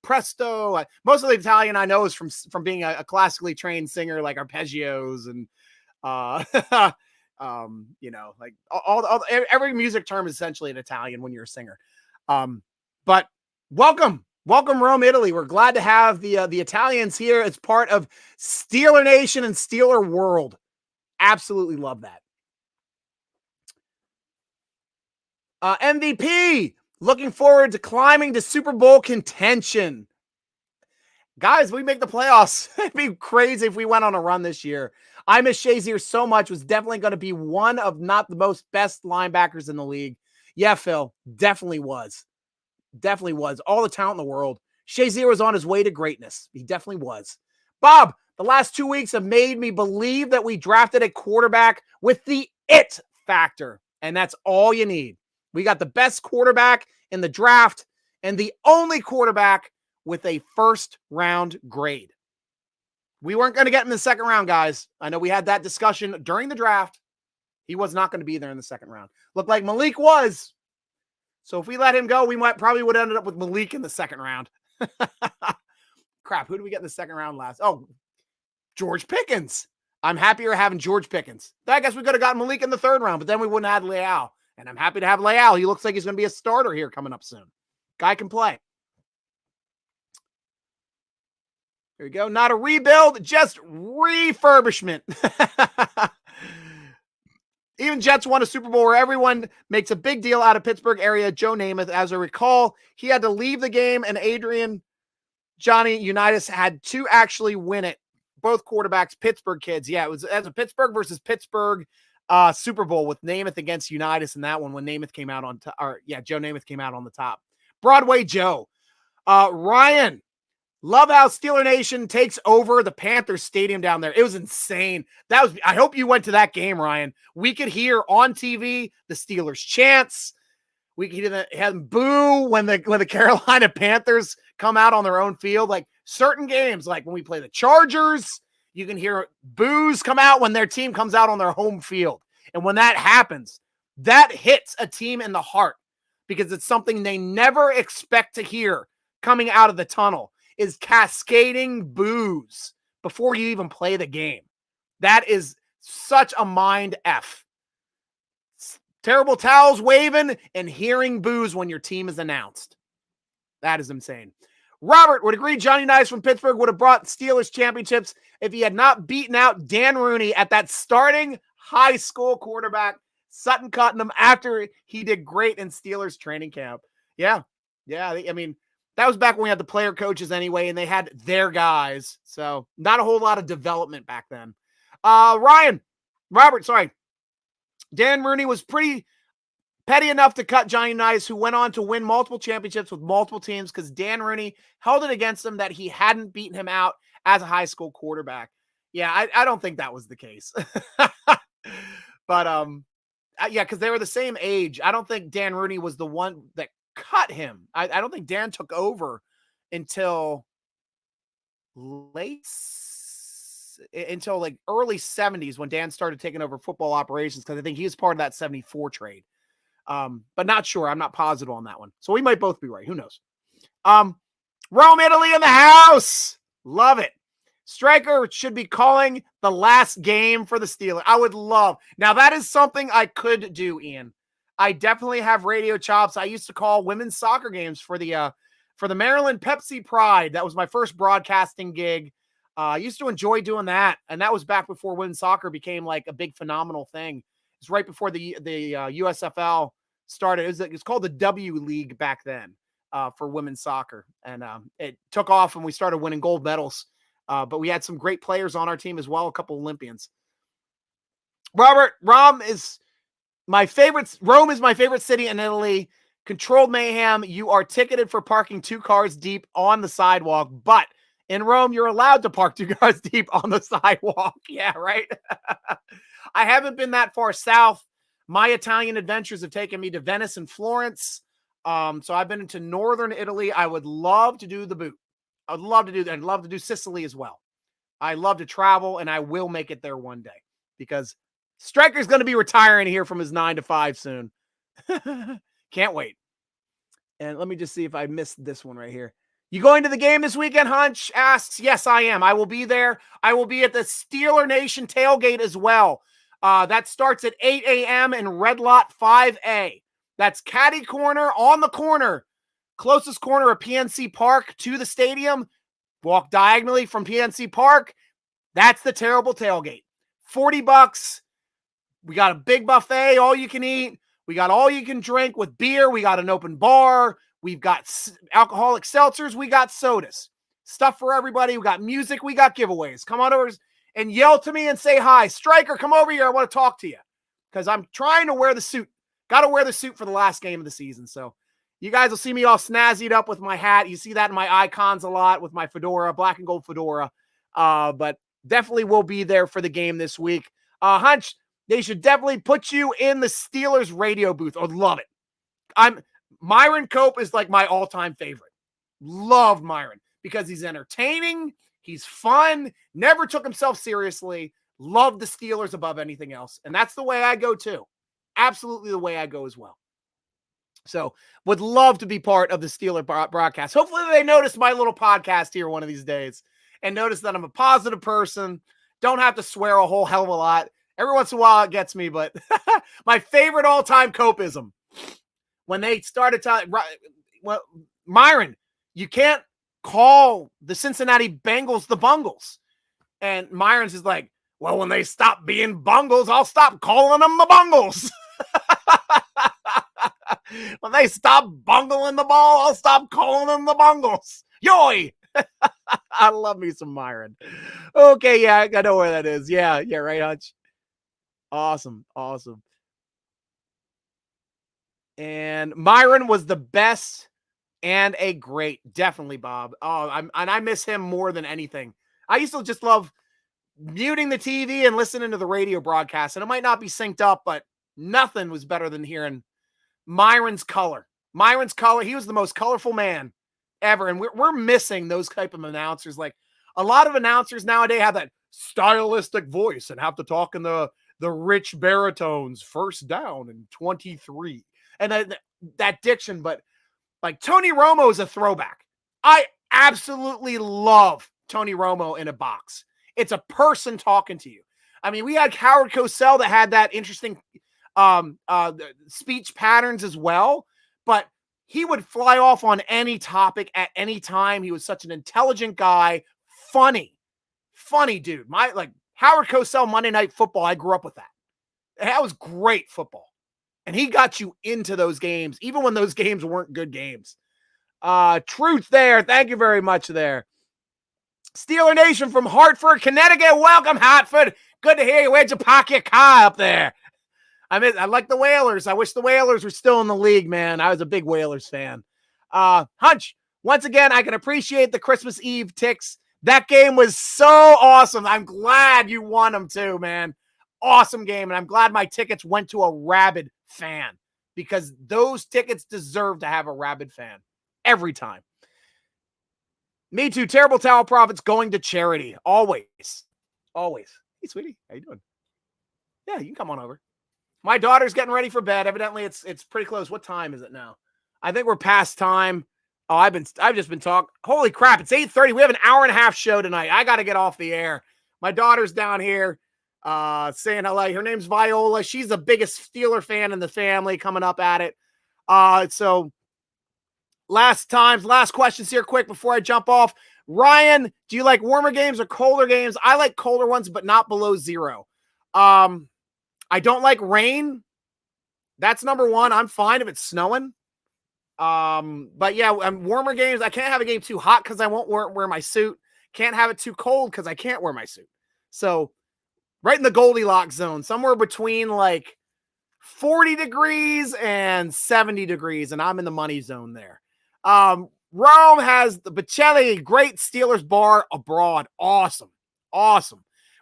S1: presto. Most of the Italian I know is from being a classically trained singer, like arpeggios and like every music term is essentially an Italian when you're a singer. But welcome Rome, Italy. We're glad to have the Italians here as part of Steeler Nation and Steeler World. Absolutely love that. MVP, looking forward to climbing to Super Bowl contention. Guys, we make the playoffs. It'd be crazy if we went on a run this year. I miss Shazier so much. Was definitely going to be one of not the most best linebackers in the league. Yeah, Phil, definitely was. Definitely was. All the talent in the world. Shazier was on his way to greatness. He definitely was. Bob, the last 2 weeks have made me believe that we drafted a quarterback with the it factor. And that's all you need. We got the best quarterback in the draft and the only quarterback with a first-round grade. We weren't going to get him in the second round, guys. I know we had that discussion during the draft. He was not going to be there in the second round. Looked like Malik was. So if we let him go, we probably would have ended up with Malik in the second round. Crap, who did we get in the second round last? Oh, George Pickens. I'm happier having George Pickens. I guess we could have gotten Malik in the third round, but then we wouldn't have had Leal. And I'm happy to have Leal. He looks like he's going to be a starter here coming up soon. Guy can play. There you go. Not a rebuild, just refurbishment. Even Jets won a Super Bowl where everyone makes a big deal out of Pittsburgh area. Joe Namath, as I recall, he had to leave the game, and Johnny Unitas had to actually win it. Both quarterbacks, Pittsburgh kids. Yeah, it was as a Pittsburgh versus Pittsburgh Super Bowl with Namath against Unitas in that one when Namath came out on top. Joe Namath came out on the top. Broadway Joe. Ryan. Love how Steeler Nation takes over the Panthers stadium down there. It was insane. I hope you went to that game, Ryan. We could hear on TV the Steelers chants. We could hear them boo when the Carolina Panthers come out on their own field. Like certain games, like when we play the Chargers, you can hear boos come out when their team comes out on their home field. And when that happens, that hits a team in the heart because it's something they never expect to hear coming out of the tunnel. Is cascading boos before you even play the game. That is such a mind F. Terrible towels waving and hearing boos when your team is announced. That is insane. Robert would agree Johnny Unitas from Pittsburgh would have brought Steelers championships if he had not beaten out Dan Rooney at that starting high school quarterback, Sutton Cottenham, after he did great in Steelers training camp. Yeah. I mean, that was back when we had the player coaches anyway, and they had their guys. So not a whole lot of development back then. Robert, Dan Rooney was pretty petty enough to cut Johnny Unitas, who went on to win multiple championships with multiple teams because Dan Rooney held it against him that he hadn't beaten him out as a high school quarterback. Yeah, I don't think that was the case. But, because they were the same age. I don't think Dan Rooney was the one that cut him. I don't think Dan took over until like early 70s when Dan started taking over football operations because I think he was part of that 74 trade. But not sure. I'm not positive on that one. So we might both be right. Who knows? Rome, Italy in the house. Love it. Stryker should be calling the last game for the Steelers. I would love. Now that is something I could do, Ian. I definitely have radio chops. I used to call women's soccer games for the Maryland Pepsi Pride. That was my first broadcasting gig. I used to enjoy doing that, and that was back before women's soccer became like a big phenomenal thing. It's right before the USFL started. It was called the W League back then for women's soccer, and it took off and we started winning gold medals. But we had some great players on our team as well, a couple Olympians. Robert, Rome is my favorite city in Italy. Controlled mayhem. You are ticketed for parking 2 cars deep on the sidewalk, but in Rome, you're allowed to park 2 cars deep on the sidewalk. Yeah, right? I haven't been that far south. My Italian adventures have taken me to Venice and Florence. So I've been into northern Italy. I would love to do the boot. I'd love to do that. I'd love to do Sicily as well. I love to travel, and I will make it there one day because Stryker's going to be retiring here from his 9 to 5 soon. Can't wait. And let me just see if I missed this one right here. You going to the game this weekend, Hunch asks. Yes, I am. I will be there. I will be at the Steeler Nation tailgate as well. That starts at 8 a.m. in Red Lot 5A. That's caddy corner on the corner. Closest corner of PNC Park to the stadium. Walk diagonally from PNC Park. That's the terrible tailgate. $40. We got a big buffet, all you can eat. We got all you can drink with beer. We got an open bar. We've got alcoholic seltzers. We got sodas. Stuff for everybody. We got music. We got giveaways. Come on over and yell to me and say hi. Stryker, come over here. I want to talk to you because I'm trying to wear the suit. Got to wear the suit for the last game of the season. So you guys will see me all snazzied up with my hat. You see that in my icons a lot with my fedora, black and gold fedora. But definitely will be there for the game this week. Hunch, They should definitely put you in the Steelers radio booth. I'd love it. Myron Cope is like my all-time favorite. Love Myron because he's entertaining, he's fun, never took himself seriously, loved the Steelers above anything else. And that's the way I go too. Absolutely the way I go as well. So would love to be part of the Steeler broadcast. Hopefully they notice my little podcast here one of these days and notice that I'm a positive person. Don't have to swear a whole hell of a lot. Every once in a while it gets me, but my favorite all-time copism. When they started telling, well, Myron, you can't call the Cincinnati Bengals the Bungles. And Myron's just like, well, when they stop being Bungles, I'll stop calling them the Bungles. When they stop bungling the ball, I'll stop calling them the Bungles. Yoy! I love me some Myron. Okay, yeah, I know where that is. Yeah, right, Hutch? Awesome. And Myron was the best and a great, definitely, Bob. Oh, I miss him more than anything. I used to just love muting the TV and listening to the radio broadcast, and it might not be synced up, but nothing was better than hearing Myron's color. He was the most colorful man ever, and we're missing those type of announcers. Like a lot of announcers nowadays have that stylistic voice and have to talk in the rich baritones. First down and 23. And that diction, but like Tony Romo is a throwback. I absolutely love Tony Romo in a box. It's a person talking to you. I mean, we had Howard Cosell that had that interesting speech patterns as well, but he would fly off on any topic at any time. He was such an intelligent guy, funny dude. Like Howard Cosell Monday Night Football, I grew up with that. That was great football. And he got you into those games, even when those games weren't good games. Truth there. Thank you very much there. Steeler Nation from Hartford, Connecticut. Welcome, Hartford. Good to hear you. Where'd you park your car up there? I like the Whalers. I wish the Whalers were still in the league, man. I was a big Whalers fan. Hunch, once again, I can appreciate the Christmas Eve ticks. That game was so awesome. I'm glad you won them too, man. Awesome game. And I'm glad my tickets went to a rabid fan because those tickets deserve to have a rabid fan every time. Me too. Terrible Towel profits going to charity. Always. Hey, sweetie. How you doing? Yeah, you can come on over. My daughter's getting ready for bed. Evidently, it's pretty close. What time is it now? I think we're past time. Oh, I've just been talking. Holy crap! It's 8:30. We have an hour and a half show tonight. I got to get off the air. My daughter's down here saying hello. Her name's Viola. She's the biggest Steeler fan in the family. Coming up at it. So last questions here, quick before I jump off. Ryan, do you like warmer games or colder games? I like colder ones, but not below 0. I don't like rain. That's number one. I'm fine if it's snowing. But yeah, warmer games. I can't have a game too hot because I won't wear my suit. Can't have it too cold because I can't wear my suit. So right in the Goldilocks zone, somewhere between like 40 degrees and 70 degrees, and I'm in the money zone there. Rome has the Bocelli, great Steelers bar abroad. Awesome.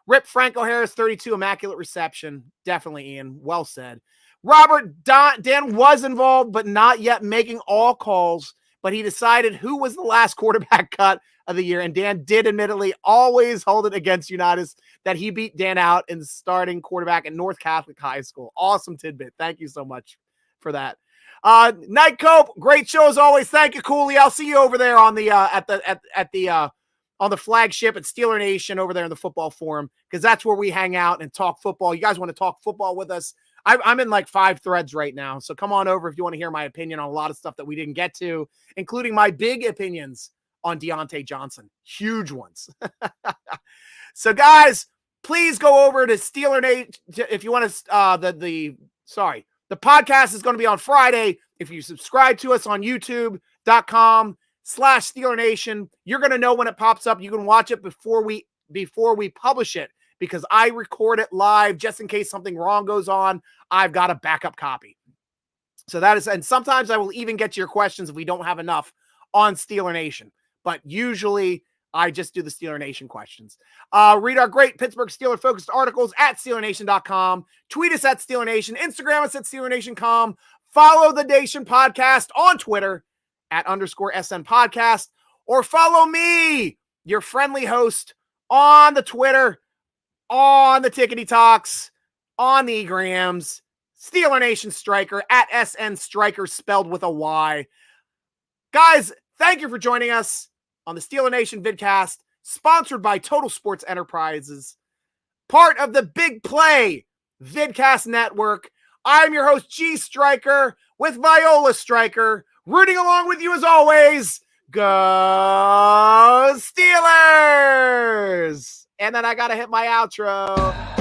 S1: Rip Franco Harris, 32, immaculate reception. Definitely, Ian. Well said. Robert, Dan was involved, but not yet making all calls, but he decided who was the last quarterback cut of the year, and Dan did admittedly always hold it against Unitas that he beat Dan out in starting quarterback at North Catholic High School. Awesome tidbit. Thank you so much for that. Night Cope, great show as always. Thank you, Cooley. I'll see you over there on the on the flagship at Steeler Nation over there in the football forum, because that's where we hang out and talk football. You guys want to talk football with us? I'm in like 5 threads right now, so come on over if you want to hear my opinion on a lot of stuff that we didn't get to, including my big opinions on Deontay Johnson. Huge ones. So, guys, please go over to Steeler Nation if you want to. The podcast is going to be on Friday. If you subscribe to us on YouTube.com/Steeler Nation, you're going to know when it pops up. You can watch it before we publish it, because I record it live just in case something wrong goes on. I've got a backup copy. So that is, and sometimes I will even get to your questions if we don't have enough on Steeler Nation. But usually I just do the Steeler Nation questions. Read our great Pittsburgh Steeler-focused articles at SteelerNation.com. Tweet us at Steeler Nation. Instagram us at SteelerNation.com. Follow the Nation Podcast on Twitter at _SN Podcast. Or follow me, your friendly host, on the Twitter, on the Tickety Talks, on the Grams, Steeler Nation Stryker at SN Stryker spelled with a Y. Guys, thank you for joining us on the Steeler Nation Vidcast, sponsored by Total Sports Enterprises, part of the Big Play Vidcast Network. I'm your host, G Stryker, with Viola Stryker, rooting along with you as always. Go Steelers! And then I got to hit my outro.